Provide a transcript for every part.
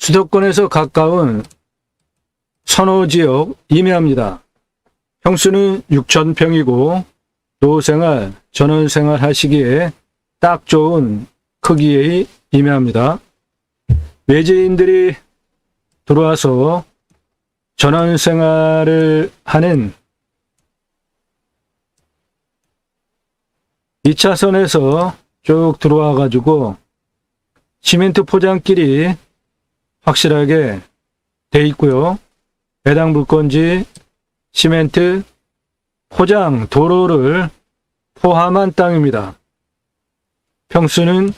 수도권에서 가까운 선호지역 임야입니다. 평수는 6,000평이고 노후생활, 전원생활 하시기에 딱 좋은 크기의 임야입니다. 외지인들이 들어와서 전원생활을 하는 2차선에서 쭉 들어와 가지고 시멘트 포장길이 확실하게 돼 있고요. 해당 물건지 시멘트 포장 도로를 포함한 땅입니다. 평수는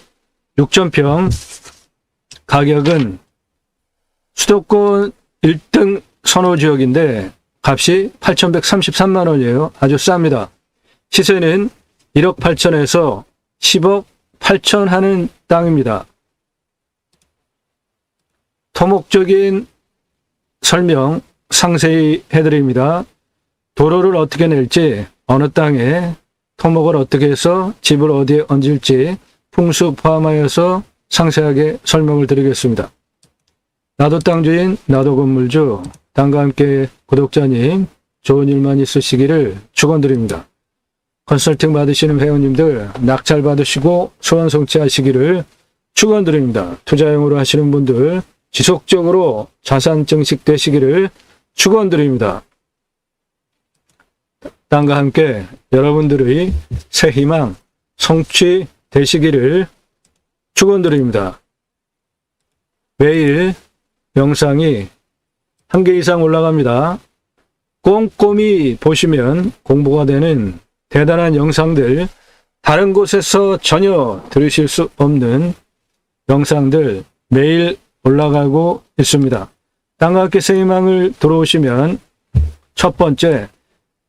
6,000평, 가격은 수도권 1등 선호지역인데 값이 8,133만 원이에요. 아주 쌉니다. 시세는 1억 8천에서 10억 8천 하는 땅입니다. 토목적인 설명 상세히 해드립니다. 도로를 어떻게 낼지, 어느 땅에 토목을 어떻게 해서 집을 어디에 얹을지 풍수 포함하여서 상세하게 설명을 드리겠습니다. 나도 땅주인, 나도 건물주, 땅과 함께 구독자님 좋은 일만 있으시기를 축원드립니다. 컨설팅 받으시는 회원님들 낙찰 받으시고 소원 성취하시기를 축원드립니다. 투자용으로 하시는 분들 지속적으로 자산 증식되시기를 축원드립니다. 땅과 함께 여러분들의 새 희망 성취되시기를 축원드립니다. 매일 영상이 1개 이상 올라갑니다. 꼼꼼히 보시면 공부가 되는 대단한 영상들, 다른 곳에서 전혀 들으실 수 없는 영상들 매일 올라가고 있습니다. 땅과 함께 새 희망을 들어오시면 첫 번째,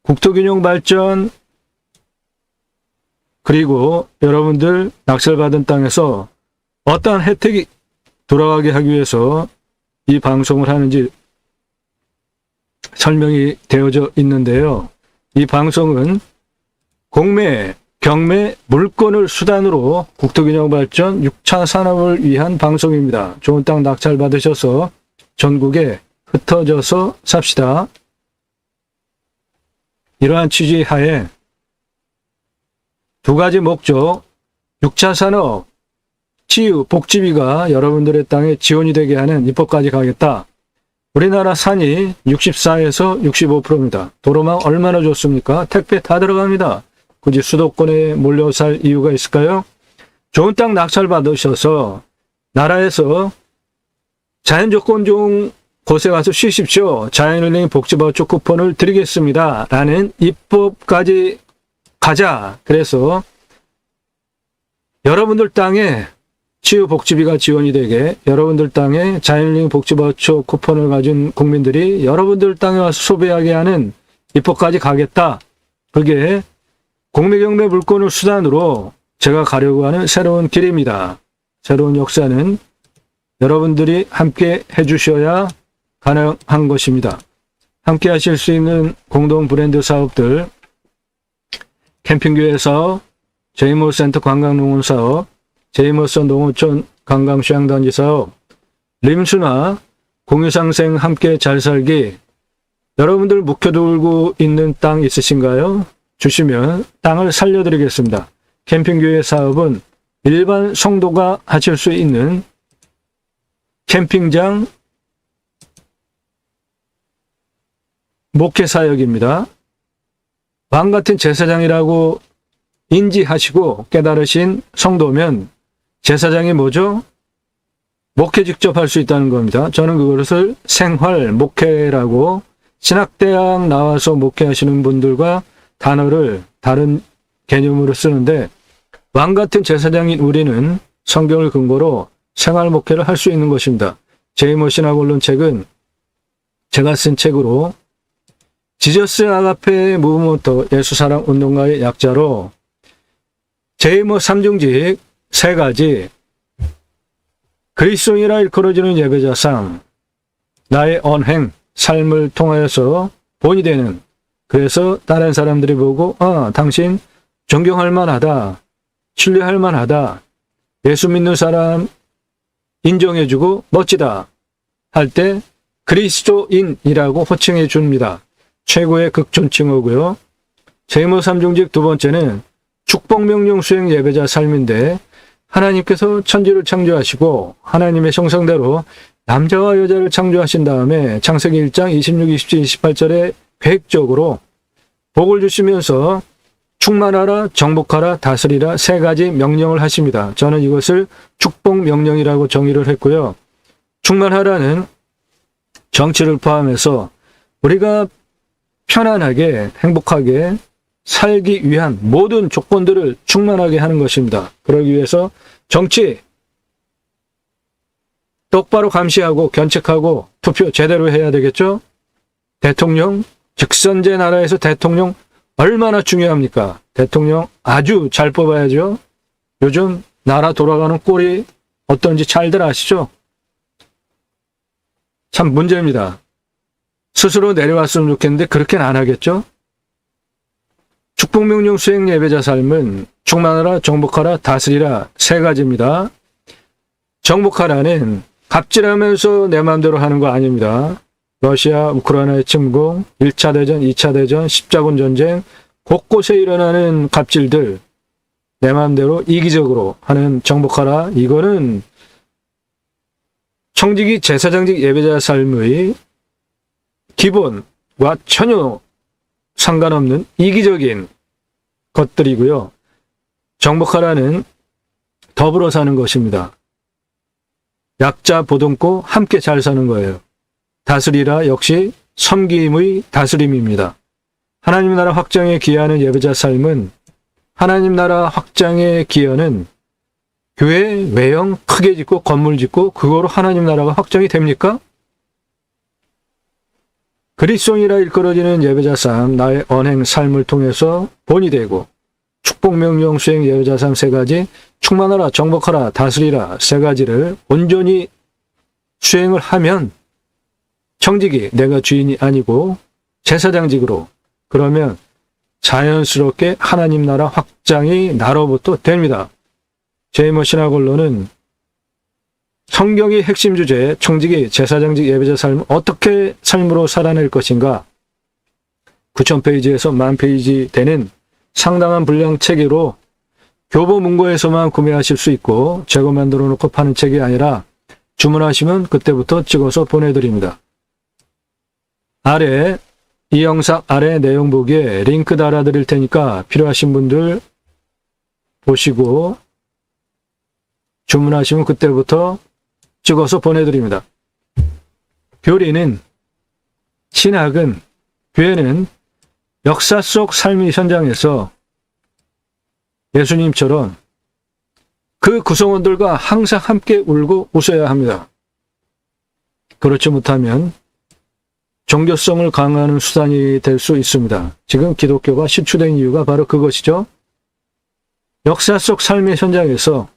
국토균형 발전, 그리고 여러분들 낙찰받은 땅에서 어떠한 혜택이 돌아가게 하기 위해서 이 방송을 하는지 설명이 되어져 있는데요. 이 방송은 공매, 경매, 물건을 수단으로 국토균형 발전 6차 산업을 위한 방송입니다. 좋은 땅 낙찰 받으셔서 전국에 흩어져서 삽시다. 이러한 취지 하에 두 가지 목적, 6차 산업, 치유, 복지비가 여러분들의 땅에 지원이 되게 하는 입법까지 가겠다. 우리나라 산이 64에서 65%입니다. 도로망 얼마나 좋습니까? 택배 다 들어갑니다. 굳이 수도권에 몰려 살 이유가 있을까요? 좋은 땅 낙찰 받으셔서 나라에서 자연 조건 좋은 곳에 가서 쉬십시오. 자연은행 복지바우처 쿠폰을 드리겠습니다. 라는 입법까지 가자. 그래서 여러분들 땅에 치유복지비가 지원이 되게, 여러분들 땅에 자연은행 복지바우처 쿠폰을 가진 국민들이 여러분들 땅에 와서 소비하게 하는 입법까지 가겠다. 그게 공매경매 물건을 수단으로 제가 가려고 하는 새로운 길입니다. 새로운 역사는 여러분들이 함께 해주셔야 가능한 것입니다. 함께 하실 수 있는 공동 브랜드 사업들, 캠핑교회 사업, 제이모센터 관광농원 사업, 제이모스 농어촌 관광수양단지 사업, 림수나 공유상생 함께 잘 살기, 여러분들 묵혀두고 있는 땅 있으신가요? 주시면 땅을 살려드리겠습니다. 캠핑교회 사업은 일반 성도가 하실 수 있는 캠핑장 목회사역입니다. 왕같은 제사장이라고 인지하시고 깨달으신 성도면 제사장이 뭐죠? 목회 직접 할 수 있다는 겁니다. 저는 그것을 생활 목회라고, 신학대학 나와서 목회하시는 분들과 단어를 다른 개념으로 쓰는데, 왕같은 제사장인 우리는 성경을 근거로 생활 목회를 할 수 있는 것입니다. 제이모 신학원론 책은 제가 쓴 책으로 지저스 아가페 무브먼트 예수사랑 운동가의 약자로 제이모 삼중직 세 가지, 그리스도인이라 일컬어지는 예배자상, 나의 언행, 삶을 통하여서 본이 되는, 그래서 다른 사람들이 보고 당신 존경할 만하다, 신뢰할 만하다, 예수 믿는 사람 인정해주고 멋지다, 할 때 그리스도인이라고 호칭해 줍니다. 최고의 극존칭어고요. 재무 3중직 두 번째는 축복명령 수행 예배자 삶인데, 하나님께서 천지를 창조하시고 하나님의 형상대로 남자와 여자를 창조하신 다음에 창세기 1장 26, 27, 28절에 계획적으로 복을 주시면서 충만하라, 정복하라, 다스리라 세 가지 명령을 하십니다. 저는 이것을 축복명령이라고 정의를 했고요. 충만하라는 정치를 포함해서 우리가 편안하게 행복하게 살기 위한 모든 조건들을 충만하게 하는 것입니다. 그러기 위해서 정치 똑바로 감시하고 견책하고 투표 제대로 해야 되겠죠? 대통령, 직선제 나라에서 대통령 얼마나 중요합니까? 대통령 아주 잘 뽑아야죠. 요즘 나라 돌아가는 꼴이 어떤지 잘들 아시죠? 참 문제입니다. 스스로 내려왔으면 좋겠는데 그렇게는 안 하겠죠? 축복명령 수행 예배자 삶은 충만하라, 정복하라, 다스리라 세 가지입니다. 정복하라는 갑질하면서 내 마음대로 하는 거 아닙니다. 러시아, 우크라이나의 침공, 1차 대전, 2차 대전, 십자군 전쟁, 곳곳에 일어나는 갑질들, 내 마음대로 이기적으로 하는 정복하라, 이거는 청지기 제사장직 예배자 삶의 기본과 전혀 상관없는 이기적인 것들이고요. 정복하라는 더불어 사는 것입니다. 약자 보듬고 함께 잘 사는 거예요. 다스리라 역시 섬김의 다스림입니다. 하나님 나라 확장에 기여하는 예배자 삶은, 하나님 나라 확장에 기여는 교회 외형 크게 짓고 건물 짓고 그거로 하나님 나라가 확장이 됩니까? 그리스도인이라 일컬어지는 예배자 삶, 나의 언행 삶을 통해서 본이 되고, 축복명령 수행 예배자 삶 세 가지, 충만하라, 정복하라, 다스리라 세 가지를 온전히 수행을 하면 청지기, 내가 주인이 아니고 제사장직으로, 그러면 자연스럽게 하나님 나라 확장이 나로부터 됩니다. 제이머 신학원론은 성경의 핵심 주제, 청지기, 제사장직 예배자 삶을 어떻게 삶으로 살아낼 것인가, 9,000페이지에서 10,000페이지 되는 상당한 분량 체계로 교보문고에서만 구매하실 수 있고, 재고 만들어 놓고 파는 책이 아니라 주문하시면 그때부터 찍어서 보내드립니다. 아래, 이 영상 아래 내용 보기에 링크 달아드릴 테니까 필요하신 분들 보시고 주문하시면 그때부터 찍어서 보내드립니다. 교리는, 신학은, 교회는 역사 속 삶의 현장에서 예수님처럼 그 구성원들과 항상 함께 울고 웃어야 합니다. 그렇지 못하면 종교성을 강화하는 수단이 될 수 있습니다. 지금 기독교가 실추된 이유가 바로 그것이죠. 역사 속 삶의 현장에서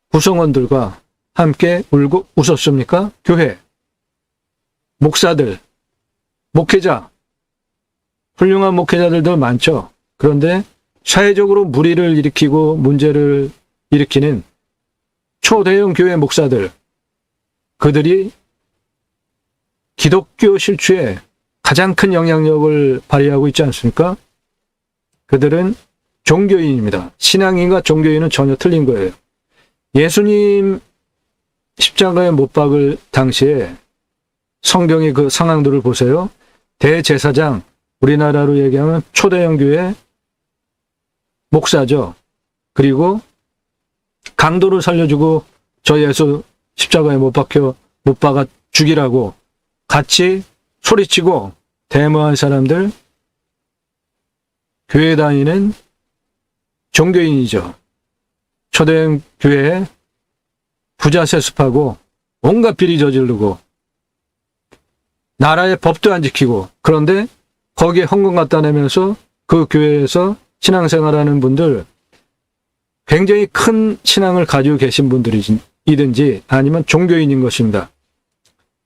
구성원들과 함께 울고 웃었습니까? 교회, 목사들, 목회자, 훌륭한 목회자들도 많죠. 그런데 사회적으로 무리를 일으키고 문제를 일으키는 초대형 교회 목사들, 그들이 기독교 실추에 가장 큰 영향력을 발휘하고 있지 않습니까? 그들은 종교인입니다. 신앙인과 종교인은 전혀 틀린 거예요. 예수님 십자가에 못 박을 당시에 성경의 그 상황들을 보세요. 대제사장, 우리나라로 얘기하면 초대형 교회 목사죠. 그리고 강도를 살려주고 저 예수 십자가에 못 박아 죽이라고 같이 소리치고 데모한 사람들, 교회 다니는 종교인이죠. 초대형 교회에 부자 세습하고 온갖 비리 저지르고 나라의 법도 안 지키고, 그런데 거기에 헌금 갖다 내면서 그 교회에서 신앙생활하는 분들, 굉장히 큰 신앙을 가지고 계신 분들이든지 아니면 종교인인 것입니다.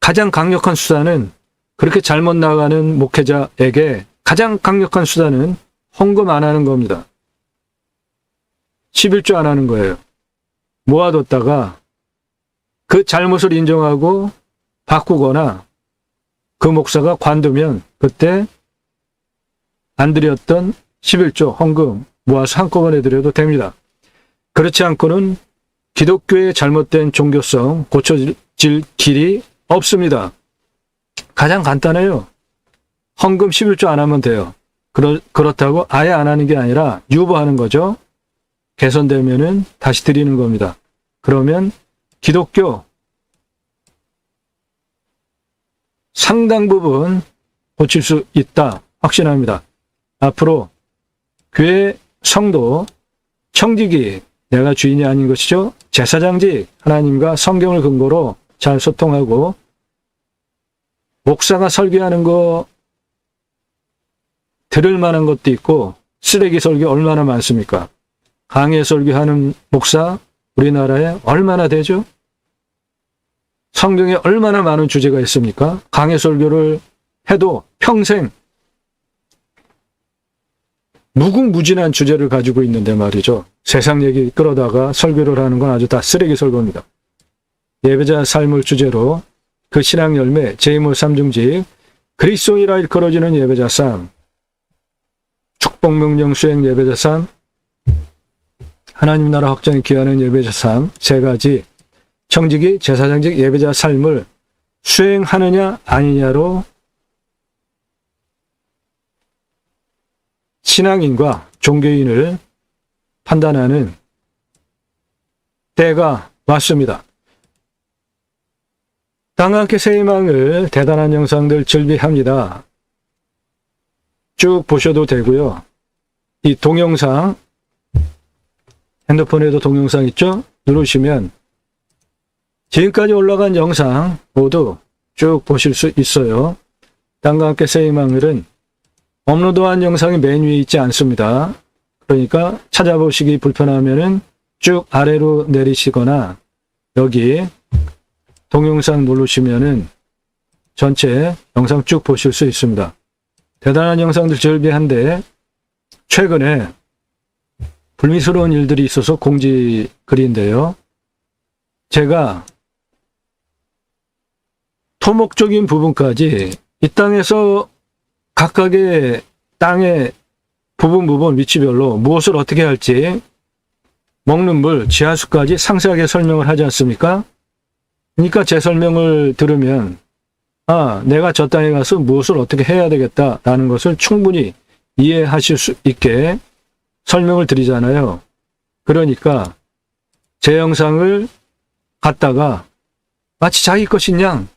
가장 강력한 수단은, 그렇게 잘못 나가는 목회자에게 가장 강력한 수단은 헌금 안 하는 겁니다. 11조 안 하는 거예요. 모아뒀다가 그 잘못을 인정하고 바꾸거나 그 목사가 관두면 그때 안 드렸던 11조 헌금 모아서 한꺼번에 드려도 됩니다. 그렇지 않고는 기독교의 잘못된 종교성 고쳐질 길이 없습니다. 가장 간단해요. 헌금 11조 안 하면 돼요. 그렇다고 아예 안 하는 게 아니라 유보하는 거죠. 개선되면은 다시 드리는 겁니다. 그러면 기독교 상당 부분 고칠 수 있다 확신합니다. 앞으로 교회 성도 청직이 내가 주인이 아닌 것이죠. 제사장직 하나님과 성경을 근거로 잘 소통하고 목사가 설교하는 거 들을 만한 것도 있고 쓰레기 설교 얼마나 많습니까? 강해 설교하는 목사 우리나라에 얼마나 되죠? 성경에 얼마나 많은 주제가 있습니까? 강해 설교를 해도 평생 무궁무진한 주제를 가지고 있는데 말이죠. 세상 얘기 끌어다가 설교를 하는 건 아주 다 쓰레기 설교입니다. 예배자 삶을 주제로 그 신앙 열매, 제이모 삼중직, 그리스도인이라 일컬어지는 예배자 삶, 축복명령 수행 예배자 삶, 하나님 나라 확장에 기하는 예배자 삶, 세 가지 청지기, 제사장직, 예배자 삶을 수행하느냐 아니냐로 신앙인과 종교인을 판단하는 때가 왔습니다. 땅하께 새 희망을 대단한 영상들 즐비합니다. 쭉 보셔도 되고요. 이 동영상, 핸드폰에도 동영상 있죠? 누르시면 지금까지 올라간 영상 모두 쭉 보실 수 있어요. 땅과 함께 새 희망을은 업로드한 영상이 맨 위에 있지 않습니다. 그러니까 찾아보시기 불편하면은 쭉 아래로 내리시거나 여기 동영상 누르시면은 전체 영상 쭉 보실 수 있습니다. 대단한 영상들 즐비한데 최근에 불미스러운 일들이 있어서 공지 글인데요. 제가 토목적인 부분까지 이 땅에서 각각의 땅의 부분 위치별로 무엇을 어떻게 할지 먹는 물, 지하수까지 상세하게 설명을 하지 않습니까? 그러니까 제 설명을 들으면 내가 저 땅에 가서 무엇을 어떻게 해야 되겠다라는 것을 충분히 이해하실 수 있게 설명을 드리잖아요. 그러니까 제 영상을 갖다가 마치 자기 것인 양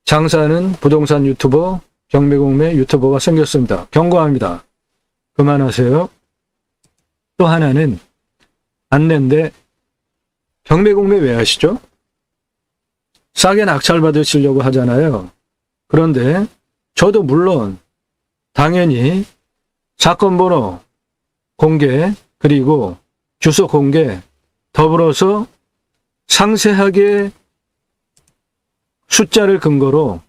장사하는 부동산 유튜버, 경매공매 유튜버가 생겼습니다. 경고합니다. 그만하세요. 또 하나는 안내인데 경매공매 왜 하시죠? 싸게 낙찰받으시려고 하잖아요. 그런데 저도 물론 당연히 사건 번호 공개 그리고 주소 공개 더불어서 상세하게 숫자를 근거로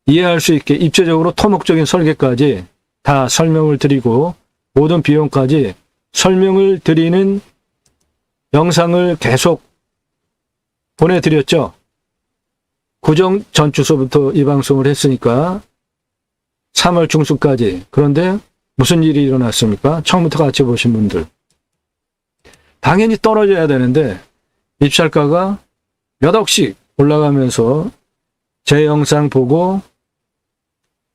이해할 수 있게 입체적으로 토목적인 설계까지 다 설명을 드리고 모든 비용까지 설명을 드리는 영상을 계속 보내드렸죠. 구정 전 주소부터 이 방송을 했으니까 3월 중순까지. 그런데 무슨 일이 일어났습니까? 처음부터 같이 보신 분들. 당연히 떨어져야 되는데 입찰가가 몇 억씩 올라가면서 제 영상 보고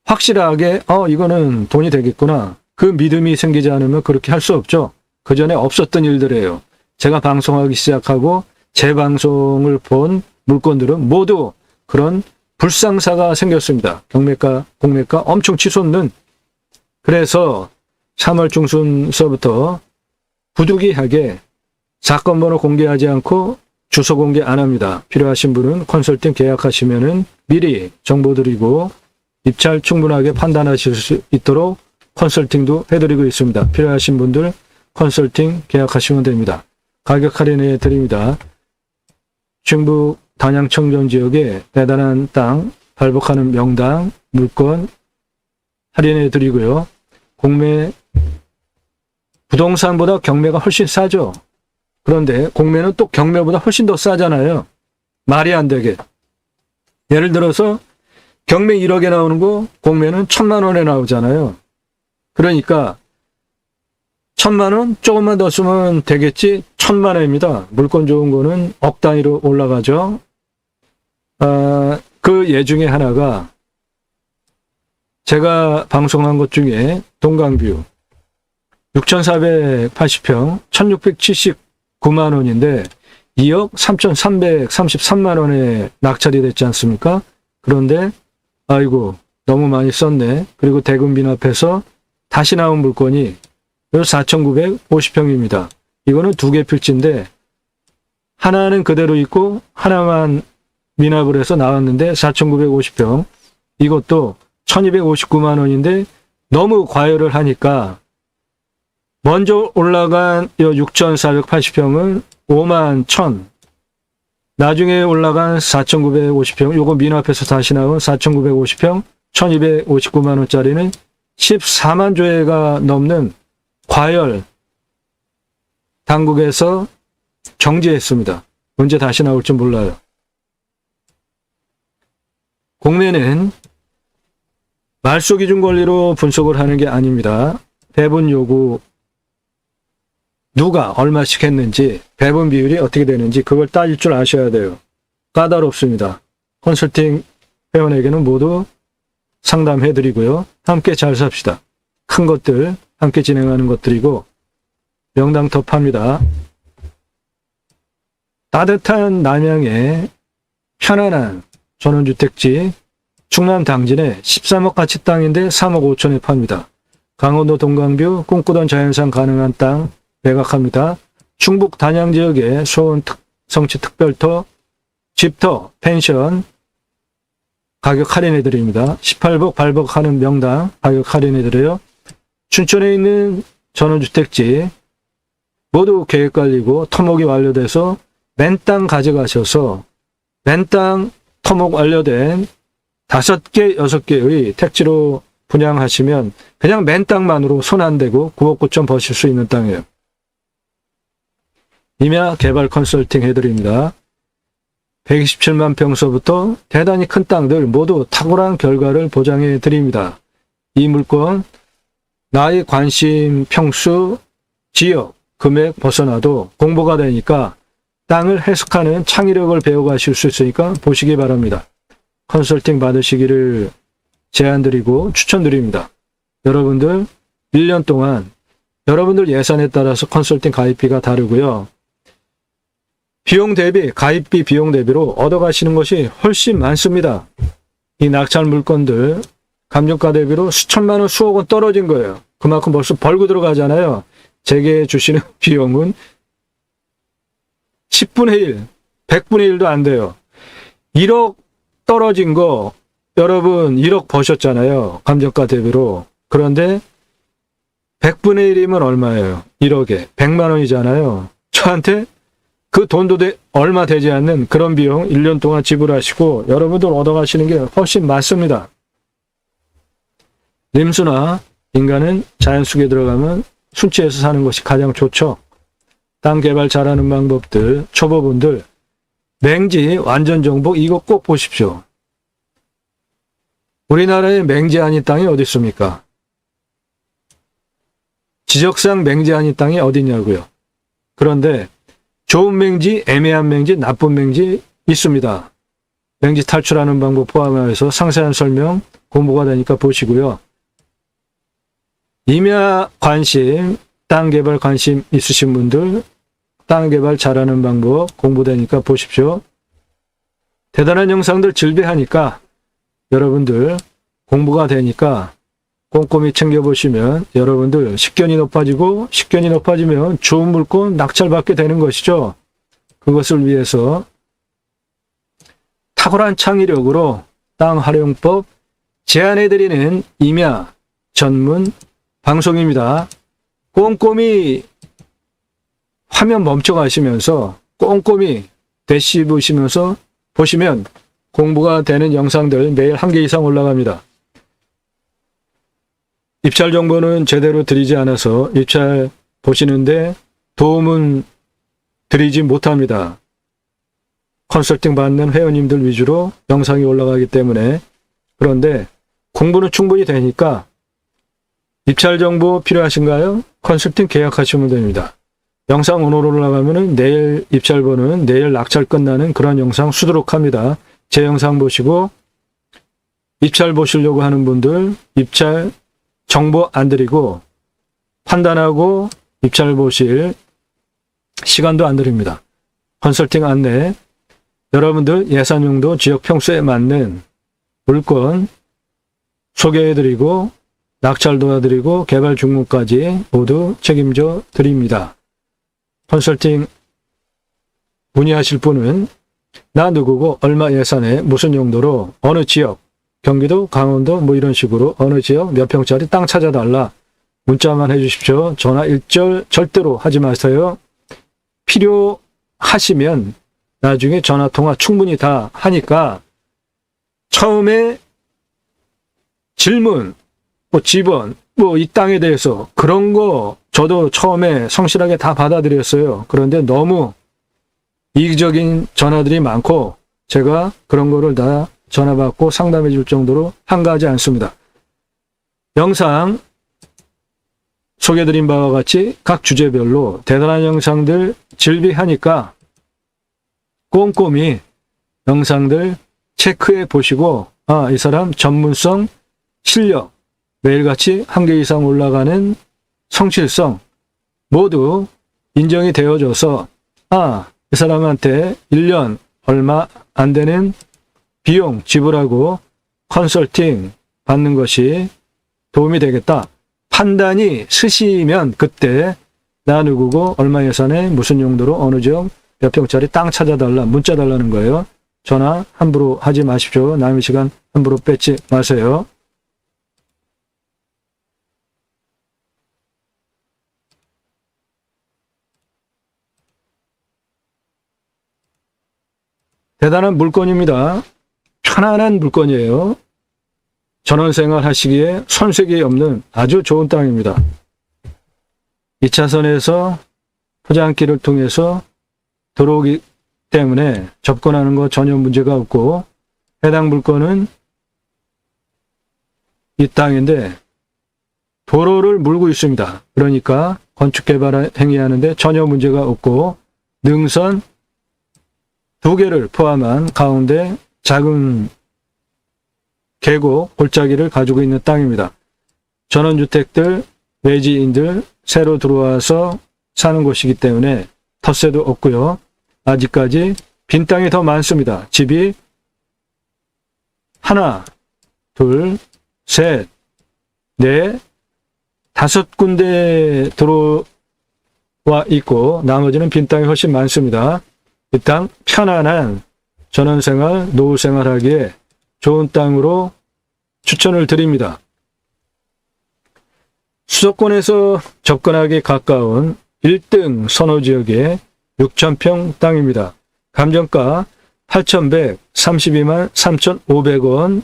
확실하게 이거는 돈이 되겠구나. 그 믿음이 생기지 않으면 그렇게 할 수 없죠. 그 전에 없었던 일들이에요. 제가 방송하기 시작하고 제 방송을 본 물건들은 모두 그런 불상사가 생겼습니다. 경매가, 공매가 엄청 치솟는. 그래서 3월 중순서부터 부득이하게 사건 번호 공개하지 않고 주소 공개 안 합니다. 필요하신 분은 컨설팅 계약하시면은 미리 정보 드리고 입찰 충분하게 판단하실 수 있도록 컨설팅도 해드리고 있습니다. 필요하신 분들 컨설팅 계약하시면 됩니다. 가격 할인해 드립니다. 충북 단양 청정 지역에 대단한 땅, 발복하는 명당, 물건 할인해 드리고요. 공매, 부동산보다 경매가 훨씬 싸죠. 그런데 공매는 또 경매보다 훨씬 더 싸잖아요. 말이 안 되게. 예를 들어서 경매 1억에 나오는 거 공매는 1,000만 원에 나오잖아요. 그러니까 1,000만 원 조금만 더 쓰면 되겠지. 1,000만 원입니다. 물건 좋은 거는 억 단위로 올라가죠. 그 예 중에 하나가 제가 방송한 것 중에 동강뷰 6,480평 1,679만 원인데 2억 3,333만 원에 낙찰이 됐지 않습니까? 그런데 아이고 너무 많이 썼네. 그리고 대금빈 앞에서 다시 나온 물건이 4,950평입니다. 이거는 두 개 필지인데 하나는 그대로 있고 하나만 미납을 해서 나왔는데 4,950평. 이것도 1,259만 원인데 너무 과열을 하니까 먼저 올라간 6,480평은 5만 1,000. 나중에 올라간 4,950평, 요거 미납해서 다시 나온 4,950평, 1,259만 원짜리는 14만 조회가 넘는 과열 당국에서 정지했습니다. 언제 다시 나올지 몰라요. 공매는 말소 기준 권리로 분석을 하는 게 아닙니다. 배분 요구 누가 얼마씩 했는지 배분 비율이 어떻게 되는지 그걸 따질 줄 아셔야 돼요. 까다롭습니다. 컨설팅 회원에게는 모두 상담해드리고요. 함께 잘 삽시다. 큰 것들 함께 진행하는 것들이고 명당터파입니다. 따뜻한 남양의 편안한 전원주택지 충남 당진에 13억 가치 땅인데 3억 5천에 팝니다. 강원도 동강뷰 꿈꾸던 자연산 가능한 땅 매각합니다. 충북 단양 지역의 소원 성취 특별터, 집터, 펜션 가격 할인해드립니다. 18복 발복하는 명당 가격 할인해드려요. 춘천에 있는 전원주택지 모두 계획관리고 토목이 완료돼서 맨땅 가져가셔서 맨땅 토목 완료된 5개, 6개의 택지로 분양하시면 그냥 맨땅만으로 손 안 대고 9억 9천 버실 수 있는 땅이에요. 임야 개발 컨설팅 해드립니다. 127만 평서부터 대단히 큰 땅들 모두 탁월한 결과를 보장해 드립니다. 이 물건 나의 관심, 평수, 지역, 금액 벗어나도 공부가 되니까 땅을 해석하는 창의력을 배워가실 수 있으니까 보시기 바랍니다. 컨설팅 받으시기를 제안드리고 추천드립니다. 여러분들 1년 동안 여러분들 예산에 따라서 컨설팅 가입비가 다르고요. 비용 대비, 가입비 비용 대비로 얻어가시는 것이 훨씬 많습니다. 이 낙찰 물건들 감정가 대비로 수천만 원, 수억 원 떨어진 거예요. 그만큼 벌써 벌고 들어가잖아요. 제게 주시는 비용은 10분의 1, 100분의 1도 안 돼요. 1억 떨어진 거 여러분 1억 버셨잖아요. 감정가 대비로. 그런데 100분의 1이면 얼마예요? 1억에 100만 원이잖아요. 저한테 그 돈도 얼마 되지 않는 그런 비용 1년 동안 지불하시고 여러분들 얻어가시는 게 훨씬 많습니다. 림수나 인간은 자연 속에 들어가면 순치해서 사는 것이 가장 좋죠. 땅 개발 잘하는 방법들, 초보분들 맹지 완전 정복 이거 꼭 보십시오. 우리나라에 맹지 아닌 땅이 어디 있습니까? 지적상 맹지 아닌 땅이 어디 있냐고요. 그런데 좋은 맹지, 애매한 맹지, 나쁜 맹지 있습니다. 맹지 탈출하는 방법 포함해서 상세한 설명 공부가 되니까 보시고요. 임야 관심, 땅 개발 관심 있으신 분들 땅 개발 잘하는 방법 공부되니까 보십시오. 대단한 영상들 즐비하니까 여러분들 공부가 되니까 꼼꼼히 챙겨보시면 여러분들 식견이 높아지고 식견이 높아지면 좋은 물건 낙찰받게 되는 것이죠. 그것을 위해서 탁월한 창의력으로 땅 활용법 제안해드리는 임야 전문 방송입니다. 꼼꼼히 화면 멈춰가시면서 꼼꼼히 되씹으시면서 보시면 공부가 되는 영상들 매일 1개 이상 올라갑니다. 입찰 정보는 제대로 드리지 않아서 입찰 보시는데 도움은 드리지 못합니다. 컨설팅 받는 회원님들 위주로 영상이 올라가기 때문에. 그런데 공부는 충분히 되니까 입찰 정보 필요하신가요? 컨설팅 계약하시면 됩니다. 영상 오늘 올라가면은 내일 입찰 보는, 내일 낙찰 끝나는 그런 영상 수두룩 합니다. 제 영상 보시고 입찰 보시려고 하는 분들 입찰 정보 안 드리고 판단하고 입찰 보실 시간도 안 드립니다. 컨설팅 안내, 여러분들 예산용도 지역 평수에 맞는 물건 소개해드리고 낙찰 도와드리고 개발 중공까지 모두 책임져 드립니다. 컨설팅 문의하실 분은 나 누구고 얼마 예산에 무슨 용도로 어느 지역, 경기도, 강원도 뭐 이런 식으로 어느 지역 몇 평짜리 땅 찾아달라 문자만 해주십시오. 전화 일절 절대로 하지 마세요. 필요하시면 나중에 전화통화 충분히 다 하니까 처음에 질문, 뭐 집원, 뭐 이 땅에 대해서 그런 거 저도 처음에 성실하게 다 받아들였어요. 그런데 너무 이기적인 전화들이 많고 제가 그런 거를 다 전화 받고 상담해 줄 정도로 한가하지 않습니다. 영상 소개드린 바와 같이 각 주제별로 대단한 영상들 질비하니까 꼼꼼히 영상들 체크해 보시고 이 사람 전문성, 실력, 매일같이 한 개 이상 올라가는 성실성 모두 인정이 되어져서 이 사람한테 1년 얼마 안 되는 비용 지불하고 컨설팅 받는 것이 도움이 되겠다. 판단이 스시면 그때 나 누구고 얼마 예산에 무슨 용도로 어느 지역 몇 평짜리 땅 찾아달라 문자 달라는 거예요. 전화 함부로 하지 마십시오. 남의 시간 함부로 뺏지 마세요. 대단한 물건입니다. 편안한 물건이에요. 전원생활 하시기에 손색이 없는 아주 좋은 땅입니다. 2차선에서 포장길을 통해서 들어오기 때문에 접근하는 거 전혀 문제가 없고 해당 물건은 이 땅인데 도로를 물고 있습니다. 그러니까 건축개발 행위하는데 전혀 문제가 없고 능선 2개를 포함한 가운데 작은 계곡, 골짜기를 가지고 있는 땅입니다. 전원주택들, 외지인들 새로 들어와서 사는 곳이기 때문에 텃세도 없고요. 아직까지 빈 땅이 더 많습니다. 집이 하나, 둘, 셋, 넷, 5군데 들어와 있고 나머지는 빈 땅이 훨씬 많습니다. 이 땅 편안한 전원생활, 노후생활하기에 좋은 땅으로 추천을 드립니다. 수도권에서 접근하기 가까운 1등 선호지역의 6,000평 땅입니다. 감정가 8,132만 3,500원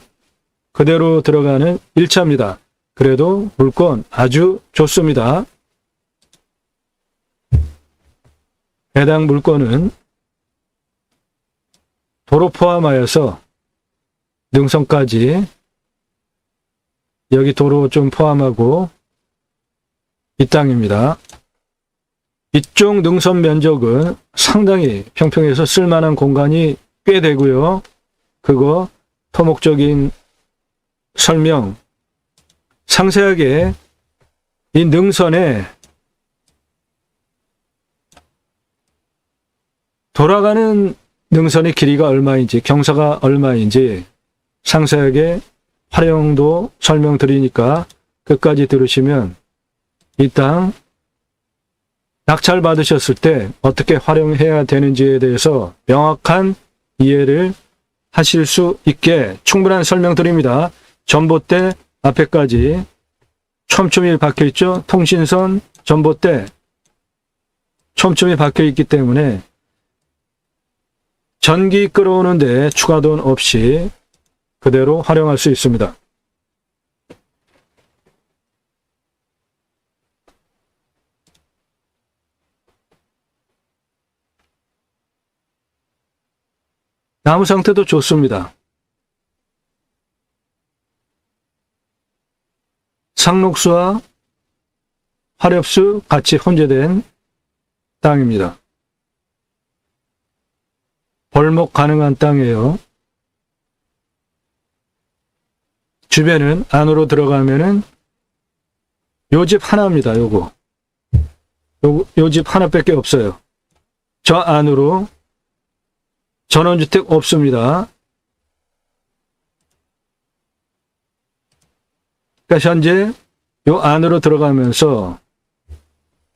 그대로 들어가는 1차입니다. 그래도 물건 아주 좋습니다. 해당 물건은 도로 포함하여서 능선까지 여기 도로 좀 포함하고 이 땅입니다. 이쪽 능선 면적은 상당히 평평해서 쓸만한 공간이 꽤 되고요. 그거 토목적인 설명 상세하게 이 능선에 돌아가는 능선의 길이가 얼마인지 경사가 얼마인지 상세하게 활용도 설명드리니까 끝까지 들으시면 이 땅 낙찰 받으셨을 때 어떻게 활용해야 되는지에 대해서 명확한 이해를 하실 수 있게 충분한 설명드립니다. 전봇대 앞에까지 촘촘히 박혀있죠. 통신선 전봇대 촘촘히 박혀있기 때문에 전기 끌어오는데 추가 돈 없이 그대로 활용할 수 있습니다. 나무 상태도 좋습니다. 상록수와 화렵수 같이 혼재된 땅입니다. 벌목 가능한 땅이에요. 주변은 안으로 들어가면은 요 집 하나입니다. 요 집 하나밖에 없어요. 저 안으로 전원주택 없습니다. 그러니까 현재 요 안으로 들어가면서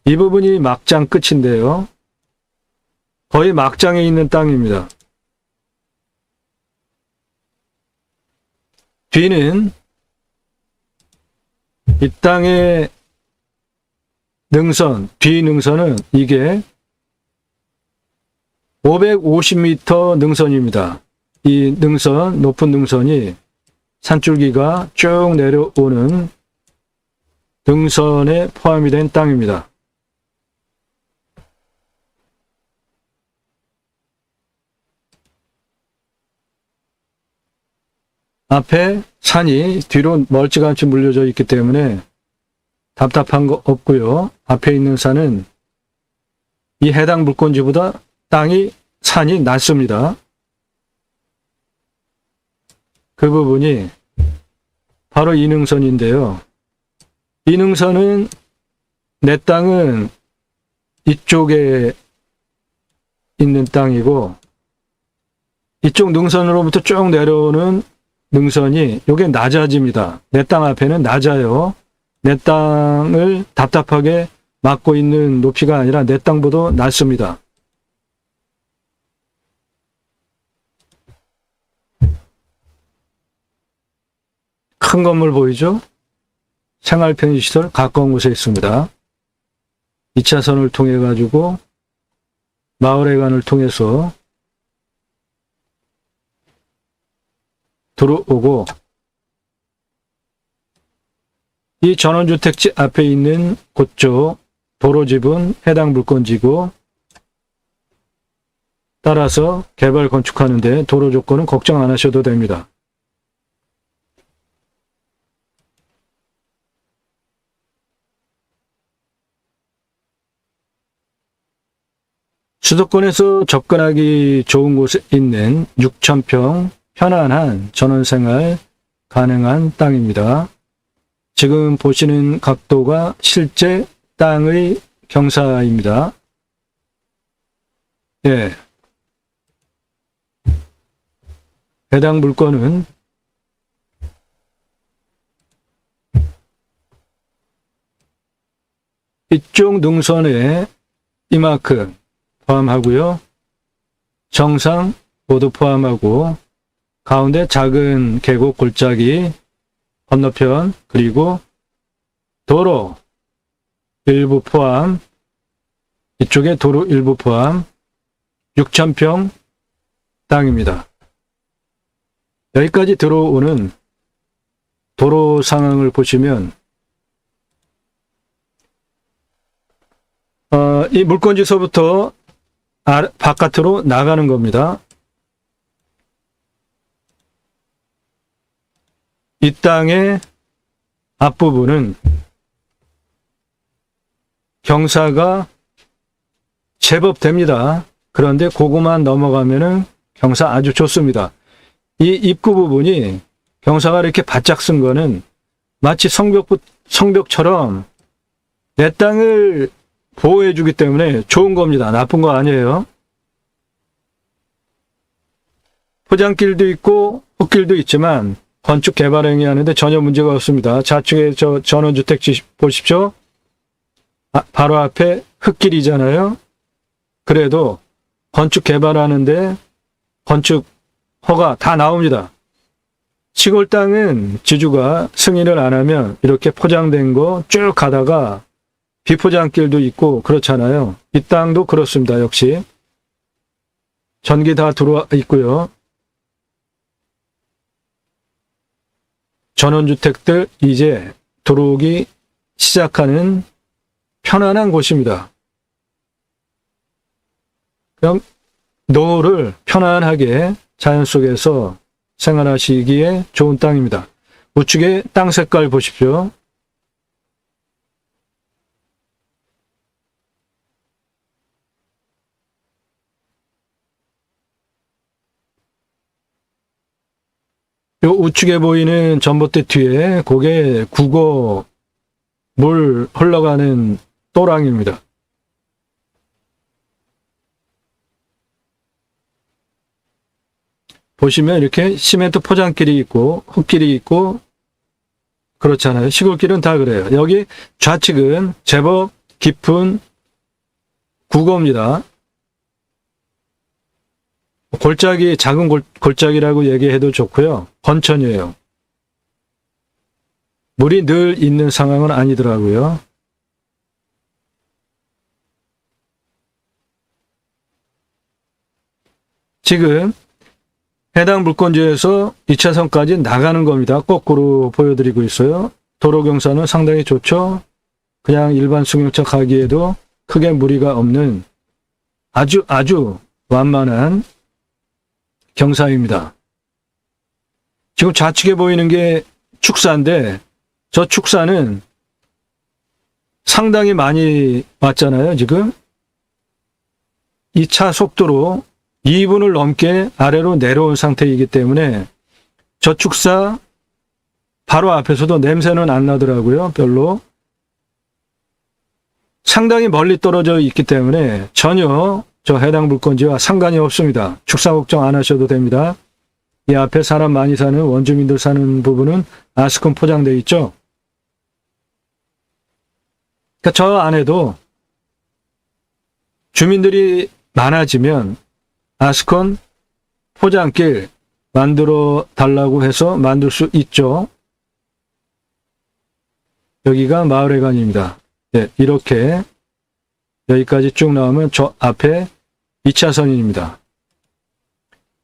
이 부분이 막장 끝인데요. 거의 막장에 있는 땅입니다. 뒤는 이 땅의 능선, 뒤 능선은 이게 550m 능선입니다. 이 능선, 높은 능선이 산줄기가 쭉 내려오는 능선에 포함이 된 땅입니다. 앞에 산이 뒤로 멀찌감치 물려져 있기 때문에 답답한 거 없고요. 앞에 있는 산은 이 해당 물건지보다 산이 낮습니다. 그 부분이 바로 이 능선인데요. 이 능선은 내 땅은 이쪽에 있는 땅이고 이쪽 능선으로부터 쭉 내려오는 능선이 요게 낮아집니다. 내 땅 앞에는 낮아요. 내 땅을 답답하게 막고 있는 높이가 아니라 내 땅보다 낮습니다. 큰 건물 보이죠? 생활 편의시설 가까운 곳에 있습니다. 2차선을 통해 가지고 마을회관을 통해서 들어오고 이 전원주택지 앞에 있는 그쪽 도로집은 해당 물건지고 따라서 개발 건축하는데 도로 조건은 걱정 안 하셔도 됩니다. 수도권에서 접근하기 좋은 곳에 있는 6,000평 편안한 전원생활 가능한 땅입니다. 지금 보시는 각도가 실제 땅의 경사입니다. 예. 해당 물건은 이쪽 능선에 이만큼 포함하고요. 정상 모두 포함하고 가운데 작은 계곡 골짜기 건너편 그리고 도로 일부 포함 이쪽에 도로 일부 포함 6,000평 땅입니다. 여기까지 들어오는 도로 상황을 보시면 이 물건지서부터 바깥으로 나가는 겁니다. 이 땅의 앞부분은 경사가 제법 됩니다. 그런데 그거만 넘어가면은 경사 아주 좋습니다. 이 입구 부분이 경사가 이렇게 바짝 쓴 거는 마치 성벽처럼 내 땅을 보호해 주기 때문에 좋은 겁니다. 나쁜 거 아니에요. 포장길도 있고 흙길도 있지만 건축 개발 행위하는데 전혀 문제가 없습니다. 좌측에 저 전원주택 보십시오. 바로 앞에 흙길이잖아요. 그래도 건축 개발하는데 건축 허가 다 나옵니다. 시골 땅은 지주가 승인을 안 하면 이렇게 포장된 거 쭉 가다가 비포장길도 있고 그렇잖아요. 이 땅도 그렇습니다. 역시 전기 다 들어와 있고요. 전원주택들 이제 들어오기 시작하는 편안한 곳입니다. 그럼 노후를 편안하게 자연 속에서 생활하시기에 좋은 땅입니다. 우측에 땅 색깔 보십시오. 요 우측에 보이는 전봇대 뒤에 그게 국어 물 흘러가는 또랑입니다. 보시면 이렇게 시멘트 포장길이 있고 흙길이 있고 그렇잖아요. 시골길은 다 그래요. 여기 좌측은 제법 깊은 국어입니다. 골짜기, 작은 골짜기라고 얘기해도 좋고요. 건천이에요. 물이 늘 있는 상황은 아니더라고요. 지금 해당 물건지에서 2차선까지 나가는 겁니다. 거꾸로 보여드리고 있어요. 도로 경사는 상당히 좋죠. 그냥 일반 승용차 가기에도 크게 무리가 없는 아주 완만한 경사입니다. 지금 좌측에 보이는 게 축사인데 저 축사는 상당히 많이 왔잖아요. 지금 이 차 속도로 2분을 넘게 아래로 내려온 상태이기 때문에 저 축사 바로 앞에서도 냄새는 안 나더라고요. 별로. 상당히 멀리 떨어져 있기 때문에 전혀 저 해당 물건지와 상관이 없습니다. 축사 걱정 안 하셔도 됩니다. 이 앞에 사람 많이 사는 원주민들 사는 부분은 아스콘 포장되어 있죠. 그러니까 저 안에도 주민들이 많아지면 아스콘 포장길 만들어 달라고 해서 만들 수 있죠. 여기가 마을회관입니다. 네, 이렇게 여기까지 쭉 나오면 저 앞에 2차선입니다.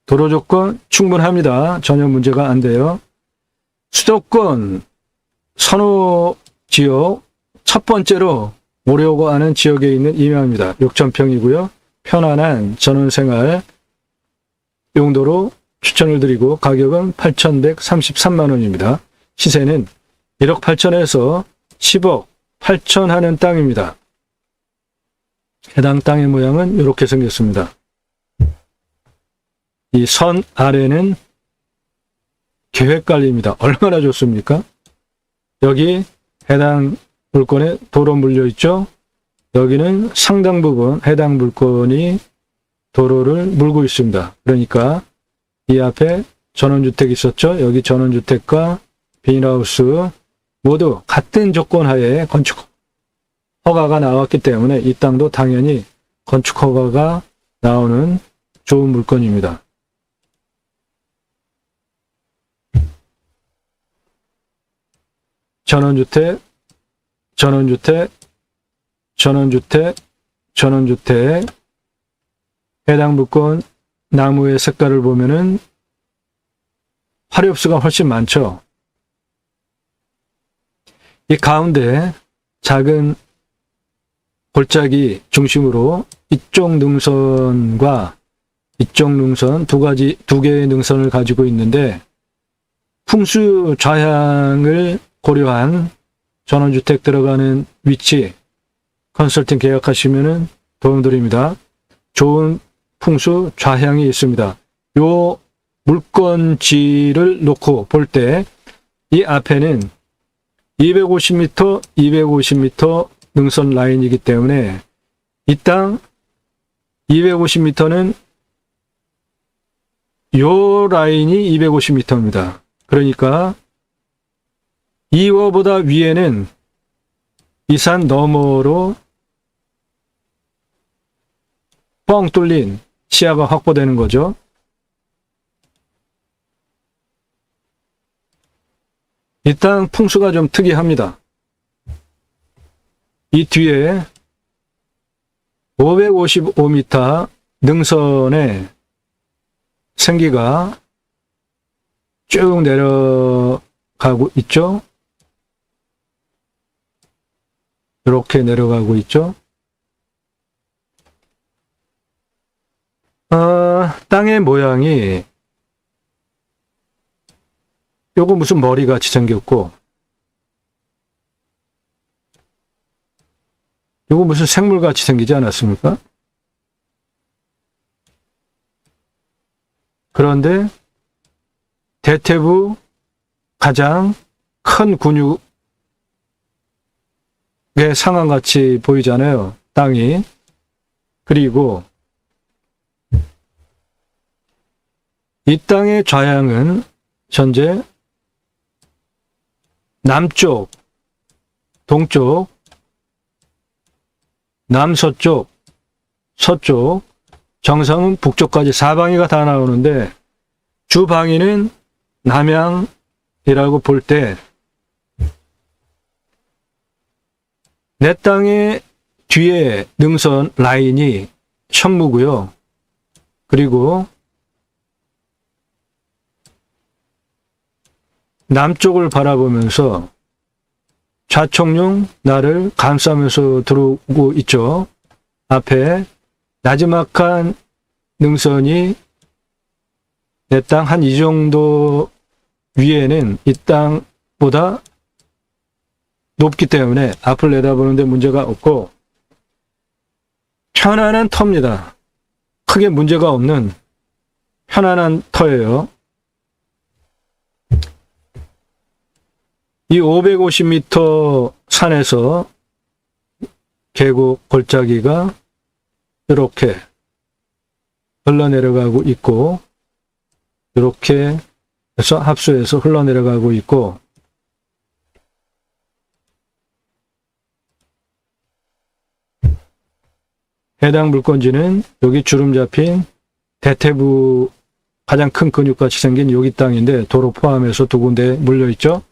도로 조건 충분합니다. 전혀 문제가 안 돼요. 수도권 선호 지역 첫 번째로 오려고 하는 지역에 있는 임야입니다. 6,000평이고요. 편안한 전원생활 용도로 추천을 드리고 가격은 8,133만 원입니다. 시세는 1억 8천에서 10억 8천 하는 땅입니다. 해당 땅의 모양은 이렇게 생겼습니다. 이 선 아래는 계획관리입니다. 얼마나 좋습니까? 여기 해당 물건에 도로 물려 있죠? 여기는 상당 부분 해당 물건이 도로를 물고 있습니다. 그러니까 이 앞에 전원주택 있었죠? 여기 전원주택과 비닐하우스 모두 같은 조건 하에 건축 허가가 나왔기 때문에 이 땅도 당연히 건축 허가가 나오는 좋은 물건입니다. 전원주택, 전원주택, 전원주택, 전원주택. 해당 물건 나무의 색깔을 보면은 화렵수가 훨씬 많죠. 이 가운데 작은 골짜기 중심으로 이쪽 능선과 이쪽 능선 두 개의 능선을 가지고 있는데 풍수 좌향을 고려한 전원주택 들어가는 위치 컨설팅 계약하시면은 도움드립니다. 좋은 풍수 좌향이 있습니다. 요 물건지를 놓고 볼 때 이 앞에는 250m, 250m 능선 라인이기 때문에 이 땅 250m는 요 라인이 250m입니다. 그러니까 이거보다 위에는 이 산 너머로 뻥 뚫린 시야가 확보되는 거죠. 이 땅 풍수가 좀 특이합니다. 이 뒤에 555m 능선의 생기가 쭉 내려가고 있죠. 이렇게 내려가고 있죠. 땅의 모양이 요거 무슨 머리같이 생겼고, 요거 무슨 생물같이 생기지 않았습니까? 그런데 대퇴부 가장 큰 근육의 상황같이 보이잖아요, 땅이. 그리고 이 땅의 좌향은 현재 남쪽, 동쪽, 남서쪽, 서쪽, 정상은 북쪽까지 사방위가 다 나오는데 주방위는 남향이라고 볼 때 내 땅의 뒤에 능선 라인이 천무고요. 그리고 남쪽을 바라보면서 좌청룡 나를 감싸면서 들어오고 있죠. 앞에 나지막한 능선이 내 땅 한 이 정도 위에는 이 땅보다 높기 때문에 앞을 내다보는데 문제가 없고 편안한 터입니다. 크게 문제가 없는 편안한 터예요. 이 550m 산에서 계곡 골짜기가 이렇게 흘러내려가고 있고, 이렇게 해서 합수해서 흘러내려가고 있고, 해당 물건지는 여기 주름 잡힌 대퇴부 가장 큰 근육같이 생긴 여기 땅인데 도로 포함해서 두 군데 물려있죠.